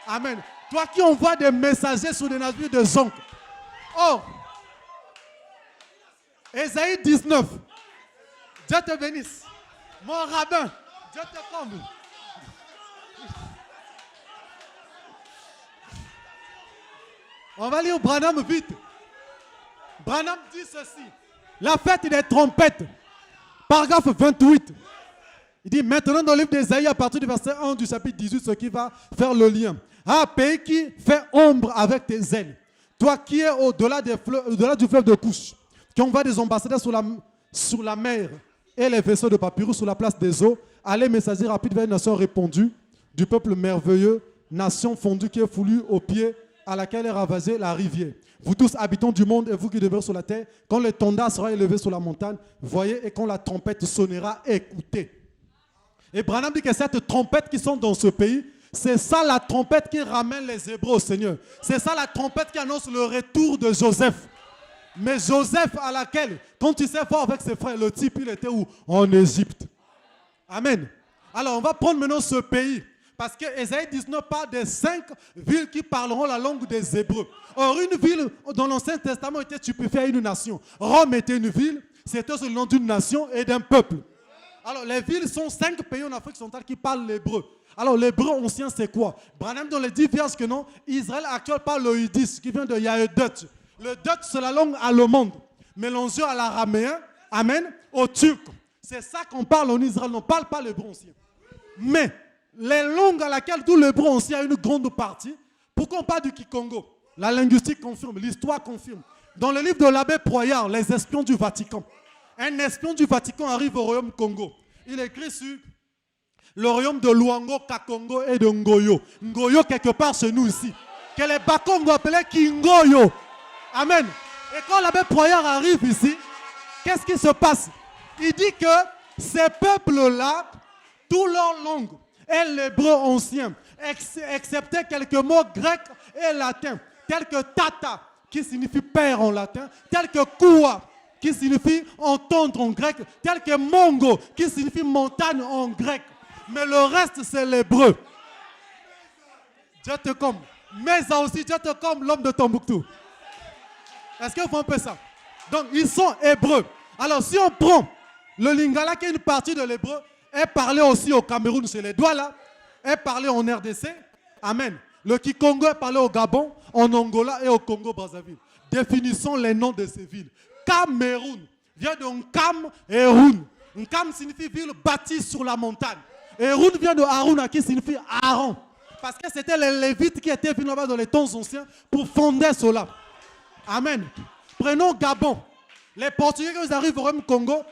Amen. Toi qui envoies des messagers sur des navires de zonk. Oh, Ésaïe 19. Dieu te bénisse. Mon rabbin, Dieu te comble. On va lire Branham vite. Branham dit ceci. La fête des trompettes. Paragraphe 28. Il dit maintenant dans le livre d'Ésaïe à partir du verset 1 du chapitre 18, ce qui va faire le lien. Ah, pays qui fait ombre avec tes ailes. Toi qui es au-delà du fleuve de Couche, qui envoie des ambassadeurs sur la mer et les vaisseaux de papyrus sur la place des eaux, allez messager rapide vers une nation répandue, du peuple merveilleux, nation fondue qui est foulue au pied, à laquelle est ravagée la rivière. Vous tous habitants du monde et vous qui demeurez sur la terre, quand le tonnerre sera élevé sur la montagne, voyez, et quand la trompette sonnera, écoutez. Et Branham dit que cette trompette qui sont dans ce pays, c'est ça la trompette qui ramène les Hébreux au Seigneur. C'est ça la trompette qui annonce le retour de Joseph. Mais Joseph à laquelle, quand il s'est fort avec ses frères, le type il était où? En Égypte. Amen. Alors on va prendre maintenant ce pays. Parce que Ésaïe 19 parle des 5 villes qui parleront la langue des Hébreux. Or, une ville dans l'Ancien Testament était typifiée à une nation. Rome était une ville, c'était le nom d'une nation et d'un peuple. Alors, les villes sont 5 pays en Afrique centrale qui parlent l'hébreu. Alors, l'hébreu ancien, c'est quoi? Branham, dans les 10 verses que non, Israël actuel parle le Yiddish, qui vient de Yahudut. Le Dutch, c'est la langue allemande, mélangée à l'araméen, amen, au turc. C'est ça qu'on parle en Israël, on ne parle pas l'hébreu ancien. Mais, les langues à laquelle tout l'hébreu ancien a une grande partie, pourquoi on parle du Kikongo? La linguistique confirme, l'histoire confirme. Dans le livre de l'abbé Proyard, Les espions du Vatican, un espion du Vatican arrive au royaume Congo. Il écrit sur le royaume de Luango, Kakongo et de Ngoyo. Ngoyo, quelque part chez nous ici. Que les Bakongo appelaient Kingoyo. Amen. Et quand l'abbé Proyard arrive ici, qu'est-ce qui se passe? Il dit que ces peuples-là, toute leur langue, et l'hébreu ancien, excepté quelques mots grecs et latins, tels que tata, qui signifie père en latin, tels que koua, qui signifie entendre en grec, tel que mongo, qui signifie montagne en grec. Mais le reste, c'est l'hébreu. Dieu te comble. Mais ça aussi, Dieu te comble, l'homme de Tombouctou. Est-ce que vous voyez un peu ça? Donc, ils sont hébreux. Alors, si on prend le lingala, qui est une partie de l'hébreu, est parlé aussi au Cameroun, chez les Douala, est parlé en RDC. Amen. Le Kikongo est parlé au Gabon, en Angola et au Congo-Brazzaville. Définissons les noms de ces villes. Cameroun vient de Nkam et Roun. Nkam signifie ville bâtie sur la montagne. Et Roun vient de Haruna qui signifie Aaron. Parce que c'était les Lévites qui étaient venus là-bas dans les temps anciens pour fonder cela. Amen. Prenons Gabon. Les Portugais, quand ils arrivent au Royaume Congo,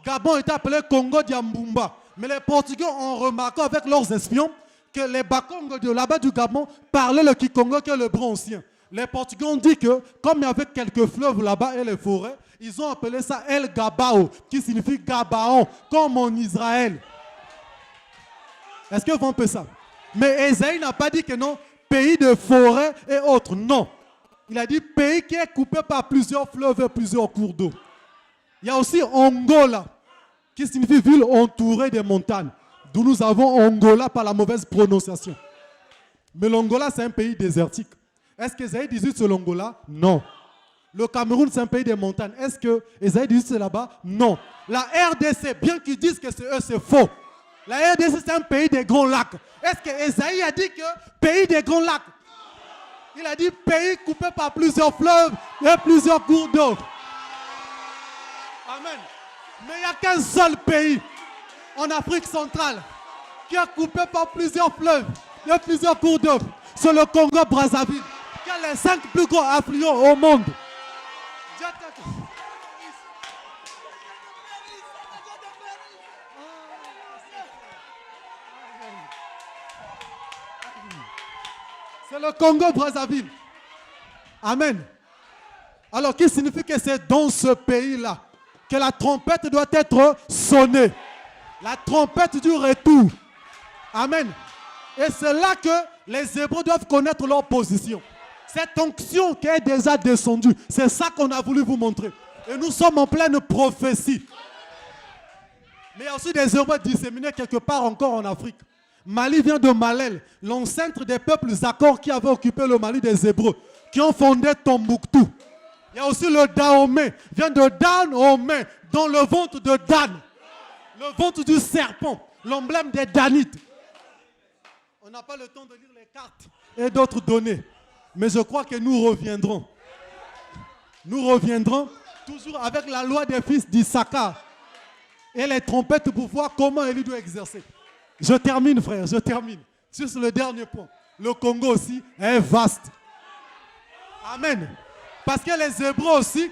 Gabon était appelé Congo d'Yambumba. Mais les Portugais ont remarqué avec leurs espions que les Bakongo de là-bas du Gabon parlaient le Kikongo qui est le bron ancien. Les Portugais ont dit que, comme il y avait quelques fleuves là-bas et les forêts, ils ont appelé ça El Gabao, qui signifie Gabaon, comme en Israël. Est-ce que vous comprenez ça? Mais Ésaïe n'a pas dit que non, pays de forêts et autres. Non. Il a dit pays qui est coupé par plusieurs fleuves et plusieurs cours d'eau. Il y a aussi Angola, qui signifie ville entourée des montagnes. D'où nous avons Angola par la mauvaise prononciation. Mais l'Angola, c'est un pays désertique. Est-ce qu'Ésaïe 18 c'est l'Angola? Non. Le Cameroun, c'est un pays des montagnes. Est-ce que Ésaïe 18 c'est là-bas? Non. La RDC, bien qu'ils disent que c'est eux, c'est faux. La RDC, c'est un pays des grands lacs. Est-ce que Ésaïe a dit que pays des grands lacs? Il a dit pays coupé par plusieurs fleuves et plusieurs cours d'eau. Amen. Mais il n'y a qu'un seul pays en Afrique centrale qui est coupé par plusieurs fleuves et plusieurs cours d'eau. C'est le Congo-Brazzaville, qui a les 5 plus gros affluents au monde. C'est le Congo-Brazzaville. Amen. Alors, qui signifie que c'est dans ce pays-là que la trompette doit être sonnée. La trompette du retour. Amen. Et c'est là que les Hébreux doivent connaître leur position. Cette onction qui est déjà descendue, c'est ça qu'on a voulu vous montrer. Et nous sommes en pleine prophétie. Mais il y a aussi des Hébreux disséminés quelque part encore en Afrique. Mali vient de Malel, l'ancêtre des peuples Zakor qui avaient occupé le Mali des Hébreux, qui ont fondé Tombouctou. Il y a aussi le Dahomey, vient de Dan-Homey, dans le ventre de Dan, le ventre du serpent, l'emblème des Danites. On n'a pas le temps de lire les cartes et d'autres données, mais je crois que nous reviendrons. Nous reviendrons toujours avec la loi des fils d'Issachar et les trompettes pour voir comment Élie doit exercer. Je termine, frère, je termine. Sur le dernier point. Le Congo aussi est vaste. Amen. Parce que les Hébreux aussi,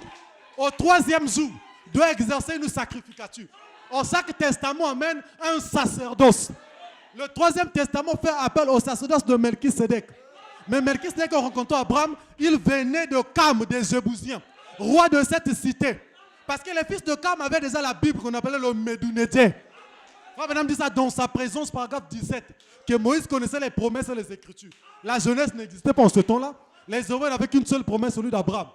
au 3e jour, doivent exercer une sacrificature. En chaque testament amène un sacerdoce. Le 3e testament fait appel au sacerdoce de Melchisédek. Mais Melchisédek, en rencontrant Abraham, il venait de Cam, des Jébousiens, roi de cette cité. Parce que les fils de Cam avaient déjà la Bible qu'on appelait le Médounédé. Frère dit ça dans sa présence, paragraphe 17, que Moïse connaissait les promesses et les Écritures. La jeunesse n'existait pas en ce temps-là. Les Hébreux n'avaient qu'une seule promesse, celui d'Abraham.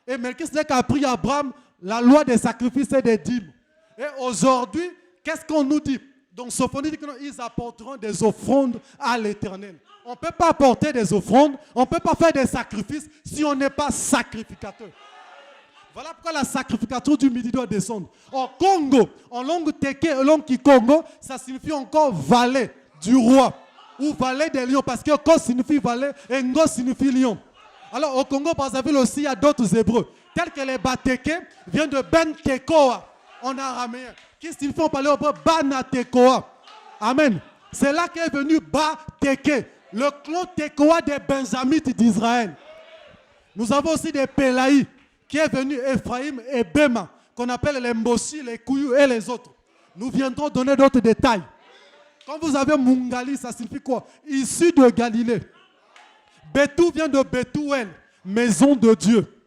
Et Melchisédek a appris à Abraham la loi des sacrifices et des dîmes. Et aujourd'hui, qu'est-ce qu'on nous dit? Donc Sophonie dit qu'ils apporteront des offrandes à l'Éternel. On ne peut pas apporter des offrandes, on ne peut pas faire des sacrifices si on n'est pas sacrificateur. Voilà pourquoi la sacrificature du midi doit descendre. Au Congo, en langue Teke et langue Kikongo, ça signifie encore valet du roi ou valet des lions, parce que Ko signifie valet et Ngo signifie lion. Alors au Congo, par exemple, aussi, il y a d'autres hébreux, tels que les Bateke, viennent de Ben Tekoa en araméen, qui signifie en parler hébreu Bana Tekoa. Amen. C'est là qu'est venu Bateke, le clan Tekoa des Benjamites d'Israël. Nous avons aussi des Pélaïs, qui est venu Ephraim et Bema, qu'on appelle les Mbossi, les Kouyou et les autres. Nous viendrons donner d'autres détails. Quand vous avez Mungali, ça signifie quoi? Issu de Galilée. Bétou vient de Bétouel, maison de Dieu.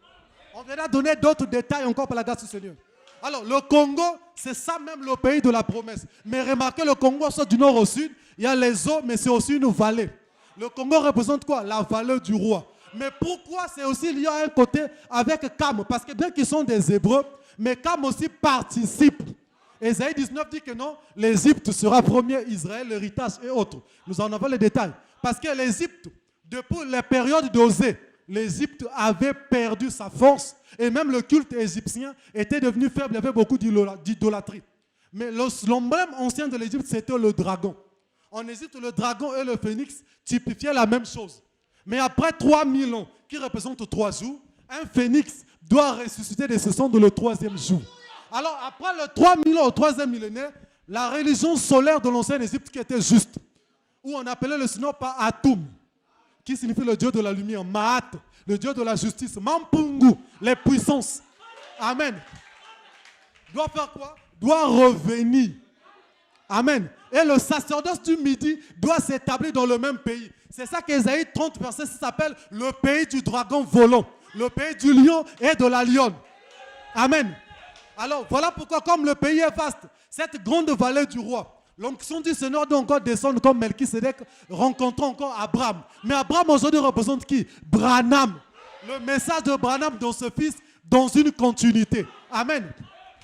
On viendra donner d'autres détails encore par la grâce du Seigneur. Alors, le Congo, c'est ça même le pays de la promesse. Mais remarquez, le Congo, soit du nord au sud, il y a les eaux, mais c'est aussi une vallée. Le Congo représente quoi? La vallée du roi. Mais pourquoi c'est aussi lié à un côté avec Cam? Parce que bien qu'ils sont des Hébreux, mais Cam aussi participe. Ésaïe 19 dit que non, l'Égypte sera premier, Israël, l'héritage et autres. Nous en avons les détails. Parce que l'Égypte, depuis la période d'Osée, l'Égypte avait perdu sa force et même le culte égyptien était devenu faible, il y avait beaucoup d'idolâtrie. Mais l'emblème ancien de l'Égypte, c'était le dragon. En Égypte, le dragon et le phénix typifiaient la même chose. Mais après 3000 ans, qui représentent 3 jours, un phénix doit ressusciter de ses cendres le 3e jour. Alors, après le 3000 ans, au 3e millénaire, la religion solaire de l'ancienne Égypte qui était juste, où on appelait le Seigneur par Atum, qui signifie le Dieu de la lumière, Maat, le Dieu de la justice, Mampungu, les puissances. Amen. Doit faire quoi? Doit revenir. Amen. Et le sacerdoce du midi doit s'établir dans le même pays. C'est ça qu'Ésaïe 30, verset 6 s'appelle le pays du dragon volant, le pays du lion et de la lionne. Amen. Alors voilà pourquoi, comme le pays est vaste, cette grande vallée du roi, l'onction du Seigneur doit encore descendre comme Melchisédek, rencontrant encore Abraham. Mais Abraham aujourd'hui représente qui? Branham. Le message de Branham dans ce fils, dans une continuité. Amen.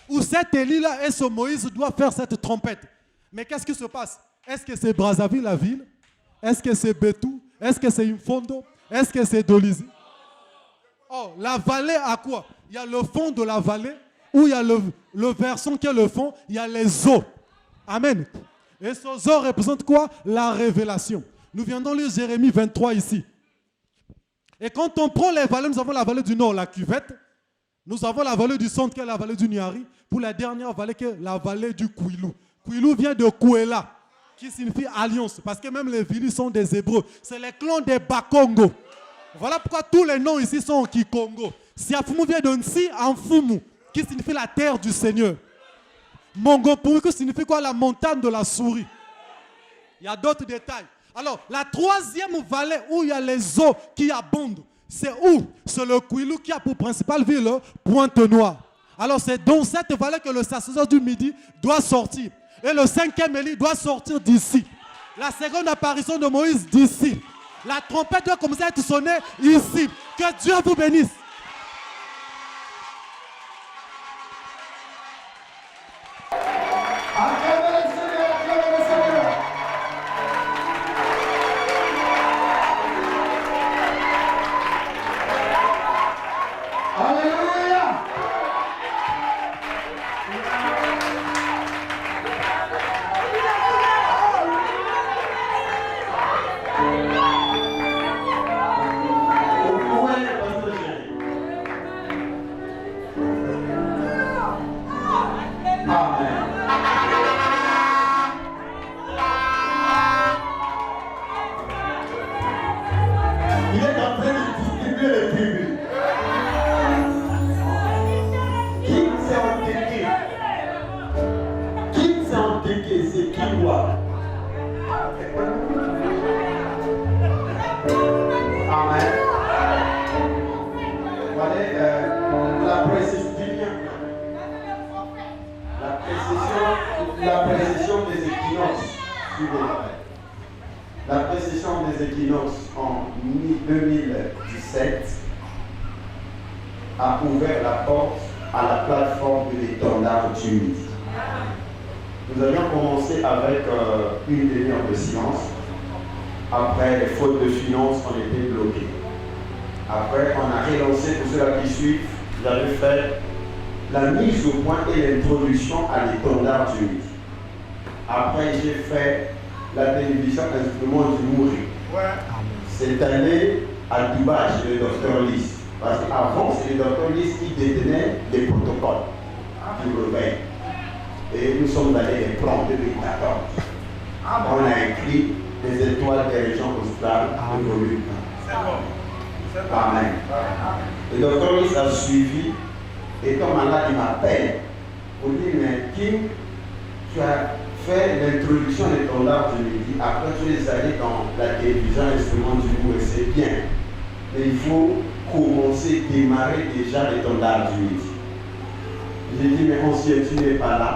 Où cet Élie-là et ce Moïse doivent faire cette trompette. Mais qu'est-ce qui se passe? Est-ce que c'est Brazzaville la ville? Est-ce que c'est Bétou? Est-ce que c'est Imfondo? Est-ce que c'est Dolisie? Oh, la vallée à quoi? Il y a le fond de la vallée, où il y a le versant qui est le fond, il y a les eaux. Amen. Et ces eaux représentent quoi? La révélation. Nous viendrons lire Jérémie 23 ici. Et quand on prend les vallées, nous avons la vallée du nord, la cuvette. Nous avons la vallée du centre qui est la vallée du Niari. Pour la dernière vallée qui est la vallée du Kouilou. Kouilou vient de Kouela, qui signifie alliance. Parce que même les villes sont des Hébreux. C'est les clans des Bakongo. Voilà pourquoi tous les noms ici sont en Kikongo. Siafumu vient de Nsi Anfumu, qui signifie la terre du Seigneur. Mongopour, qui signifie quoi? La montagne de la souris. Il y a d'autres détails. Alors, la troisième vallée où il y a les eaux qui abondent, c'est où? C'est le Kouilou qui a pour principale ville Pointe-Noire. Alors, c'est dans cette vallée que le sacerdoce du midi doit sortir. Et le 5e Élie doit sortir d'ici. La seconde apparition de Moïse d'ici. La trompette doit commencer à être sonnée ici. Que Dieu vous bénisse. La précession des équinoxes en 2017 a ouvert la porte à la plateforme de l'étendard du Midi. Nous avions commencé avec une demi-heure de silence. Après, les fautes de finances ont été bloquées. Après, on a relancé, pour ceux qui suivent, j'avais fait la mise au point et l'introduction à l'étendard du Midi. Après, j'ai fait la télévision instrument du Mouri. Cette année, à Dubaï, j'ai le docteur Lys. Parce qu'avant, c'est le docteur Lys qui détenait les protocoles du réveil. Et nous sommes allés les prendre depuis 2014. On a écrit les étoiles des régions australes de volume 1. Amen. Le docteur Lys a suivi. Et comme Allah il m'appelle pour dire, mais Kim, tu as fait l'introduction de l'étendard du Midi, après tu es allé dans la télévision instrument du Mouri, c'est bien. Mais il faut commencer, démarrer déjà l'étendard du Midi. J'ai dit, mais monsieur, tu n'es pas là.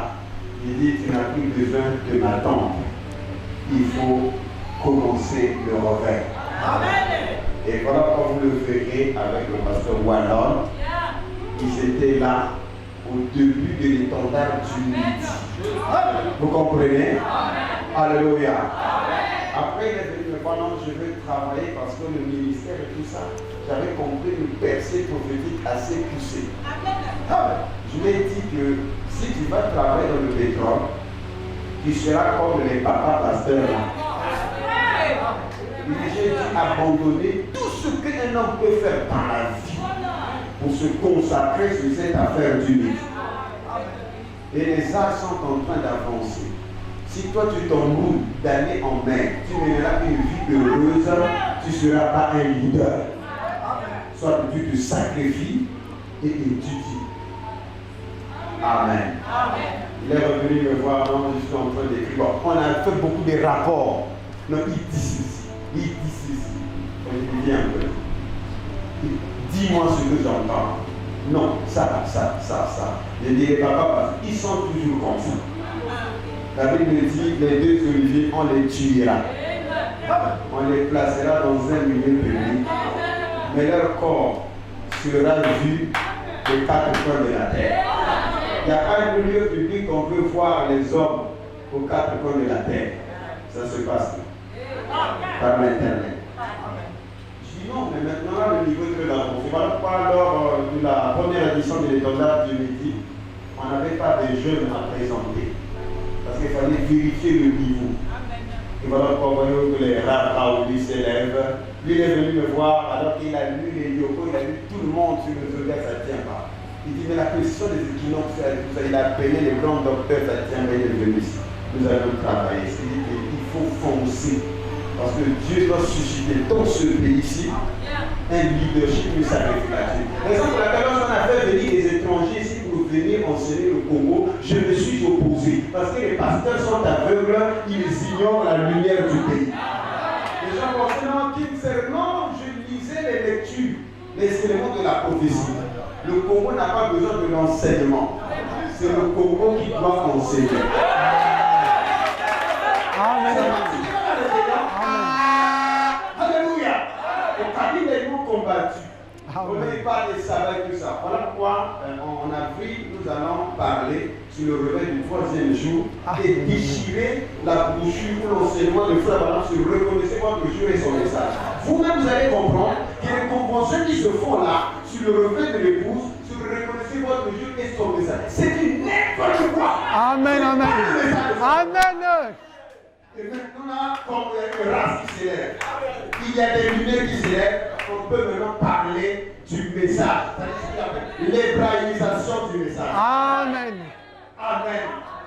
J'ai dit, tu n'as plus besoin de m'attendre. Il faut commencer le réveil. Et voilà quand vous le verrez avec le pasteur Wallon. Ils étaient là au début de l'étendard du Midi. Vous comprenez? Alléluia. Après, il est venu me voir, non, je veux travailler parce que le ministère et tout ça, j'avais compris une percée prophétique assez poussée. Je lui ai dit que si tu vas travailler dans le pétrole, tu seras comme les papas pasteurs là. J'ai dit abandonner tout ce qu'un homme peut faire dans la vie pour se consacrer sur cette affaire du Midi. Et les arts sont en train d'avancer. Si toi tu t'embrouilles d'aller en mer, tu mèneras une vie heureuse, tu ne seras pas un leader. Soit que tu te sacrifies et étudies. Amen. Il est revenu me voir, non, je suis en train d'écrire. Bon, on a fait beaucoup de rapports. Non, il dit ceci, il dit ceci. Je lui dis un peu. Dis-moi ce que j'entends. Non, ça. Je dirais papa, parce qu'ils sont toujours comme ça. La Bible dit, les deux oliviers, on les tuera. On les placera dans un milieu public. Mais leur corps sera vu des quatre coins de la terre. Il y a un milieu public qu'on peut voir les hommes aux quatre coins de la terre. Ça se passe par l'internet. Je dis non, mais maintenant là, le niveau est très avancé. Voilà pourquoi lors de la première édition de l'étendard du Midi, on n'avait pas de jeunes à présenter. Parce qu'il fallait vérifier le niveau. Et voilà pourquoi voyons que les Raouli s'élèvent. Lui il est venu me voir alors qu'il a lu les Yoko, il a lu tout le monde sur le zodiac, ça ne tient pas. Il dit, mais la question des équinoxes, il a appelé les grands docteurs, ça tient, mais il est venu ici. Nous allons travailler. Il faut foncer. Parce que Dieu doit susciter dans ce pays-ci un leadership de sacrificatif. Raison pour laquelle on a fait venir des étrangers ici pour venir enseigner le Congo, je me suis opposé. Parce que les pasteurs sont aveugles, ils ignorent la lumière du pays. Les gens pensaient, non, non, je lisais les lectures, les éléments de la prophétie. Le Congo n'a pas besoin de l'enseignement. C'est le Congo qui doit enseigner. Amen. battu. Amen. On n'est pas des sabbats et tout ça. Voilà pourquoi en Afrique, nous allons parler sur le réveil du 3e jour et déchirer la brochure ou l'enseignement de Frère Branham sur reconnaissez votre jour et son message. Vous-même, vous allez comprendre qu'il y a des conventions qui se font là sur le réveil de l'épouse, sur le reconnaissez votre jour et son message. C'est du n'importe quoi. Amen, amen. Amen. Et maintenant, là, comme il y a une race qui s'élève, il y a des lumières qui s'élèvent, on peut maintenant parler du message. C'est l'hébraïsation du message. Amen. Amen.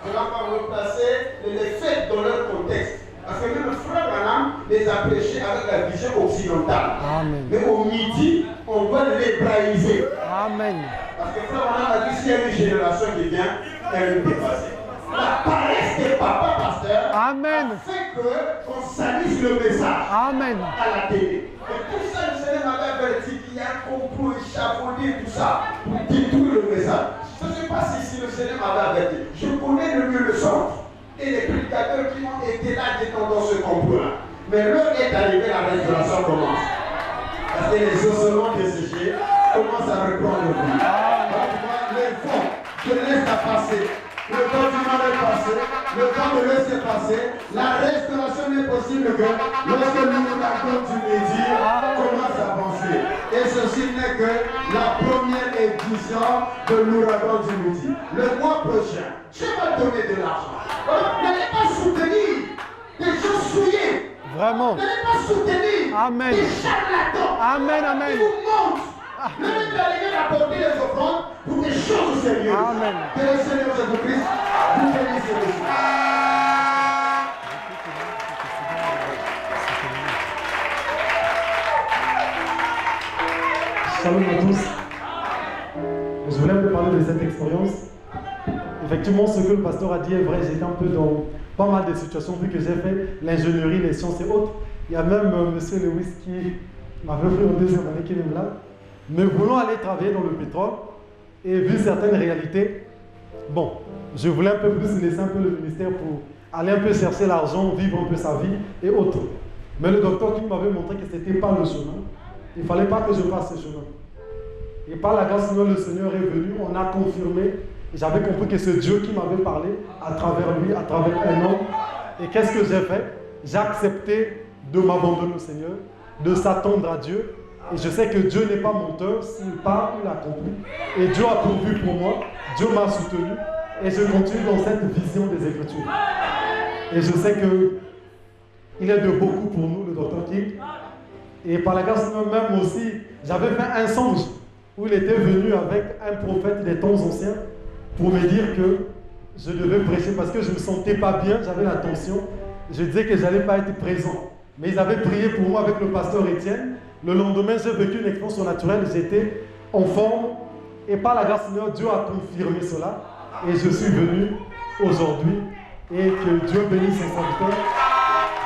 Cela va replacer les faits dans leur contexte. Parce que même le frère Branham les a prêchés avec la vision occidentale. Amen. Mais au midi, on doit l'hébraïser. Amen. Parce que frère Branham a dit s'il y a une génération qui vient, elle est dépassée. La paresse des papas pasteurs Amen. fait qu'on salisse le message Amen. à la télé. Et tout ça, le Seigneur m'avait averti qu'il y a un complot échafaudé, tout ça, pour détruire le message. Je ne sais pas si le Seigneur m'avait averti. Je connais le mieux le centre et les prédicateurs qui ont été là dans ce complot-là. Mais l'heure est arrivée, la restauration commence. Parce que les ossements desséchés commencent à reprendre le vie. Les fonds, je laisse à passer. Le temps du mal est passé, le temps de laisser passer. La restauration n'est possible que lorsque l'ouragan du midi commence à avancer. Et ceci n'est que la première édition de l'ouragan du midi. Le mois prochain, je vais donner de l'argent. N'allez pas soutenir des gens souillés. Vraiment. N'allez pas soutenir Amen. des charlatans. Amen, amen. Qui vous montrent. Ne même pas aller apporter les offrandes pour des choses sérieuses. Amen. Que le Seigneur Jésus-Christ vous bénisse aussi. Shalom à tous. Je voulais un peu parler de cette expérience. Effectivement, ce que le pasteur a dit est vrai. J'étais un peu dans pas mal de situations vu que j'ai fait l'ingénierie, les sciences et autres. Il y a même monsieur Lewis qui m'avait pris en deuxième année qui est là. Mais voulant aller travailler dans le pétrole et vu certaines réalités, bon, je voulais un peu plus laisser un peu le ministère pour aller un peu chercher l'argent, vivre un peu sa vie et autres. Mais le docteur qui m'avait montré que ce n'était pas le chemin. Il ne fallait pas que je fasse ce chemin. Et par la grâce de Dieu, le Seigneur est venu, on a confirmé. Et j'avais compris que c'est Dieu qui m'avait parlé à travers lui, à travers un homme. Et qu'est-ce que j'ai fait? J'ai accepté de m'abandonner au Seigneur, de s'attendre à Dieu. Et je sais que Dieu n'est pas menteur, s'il parle, il accomplit. Et Dieu a pourvu pour moi, Dieu m'a soutenu. Et je continue dans cette vision des Écritures. Et je sais qu'il est de beaucoup pour nous, le docteur King. Et par la grâce de Dieu même aussi, j'avais fait un songe où il était venu avec un prophète des temps anciens pour me dire que je devais prêcher parce que je ne me sentais pas bien, j'avais la tension. Je disais que je n'allais pas être présent. Mais ils avaient prié pour moi avec le pasteur Étienne. Le lendemain, j'ai vécu une expérience naturelle, j'étais en forme. Et par la grâce de Dieu, Dieu a confirmé cela. Et je suis venu aujourd'hui. Et que Dieu bénisse ses serviteurs.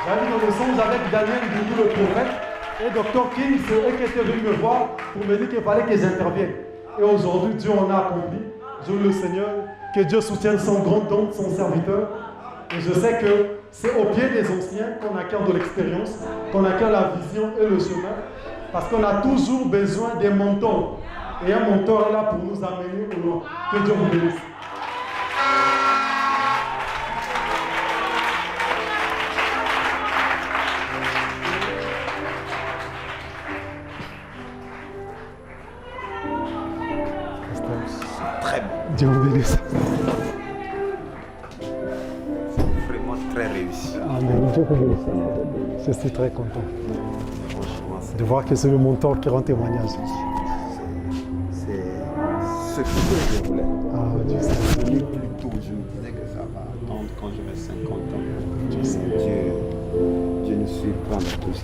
J'allais dans le songe avec Daniel Doudou, le prophète. Et Dr. King, c'est eux qui étaient venus me voir pour me dire qu'il fallait que j'intervienne. Et aujourd'hui, Dieu en a accompli. Je loue le Seigneur. Que Dieu soutienne son grand don, son serviteur. Et je sais que c'est au pied des anciens qu'on acquiert de l'expérience, qu'on acquiert la vision et le chemin. Parce qu'on a toujours besoin des mentors. Et un mentor est là pour nous amener au loin. Que Dieu vous bénisse. Très bon, Dieu vous bénisse. vraiment très réussi. Amen. Dieu vous bénisse. Je suis très content Franchement, de voir que c'est le mentor qui rend témoignage. c'est ce que je voulais. Ah, Dieu sait. Plus tôt, je me disais que ça va attendre quand j'aurai 50 ans. Dieu ne suit pas tout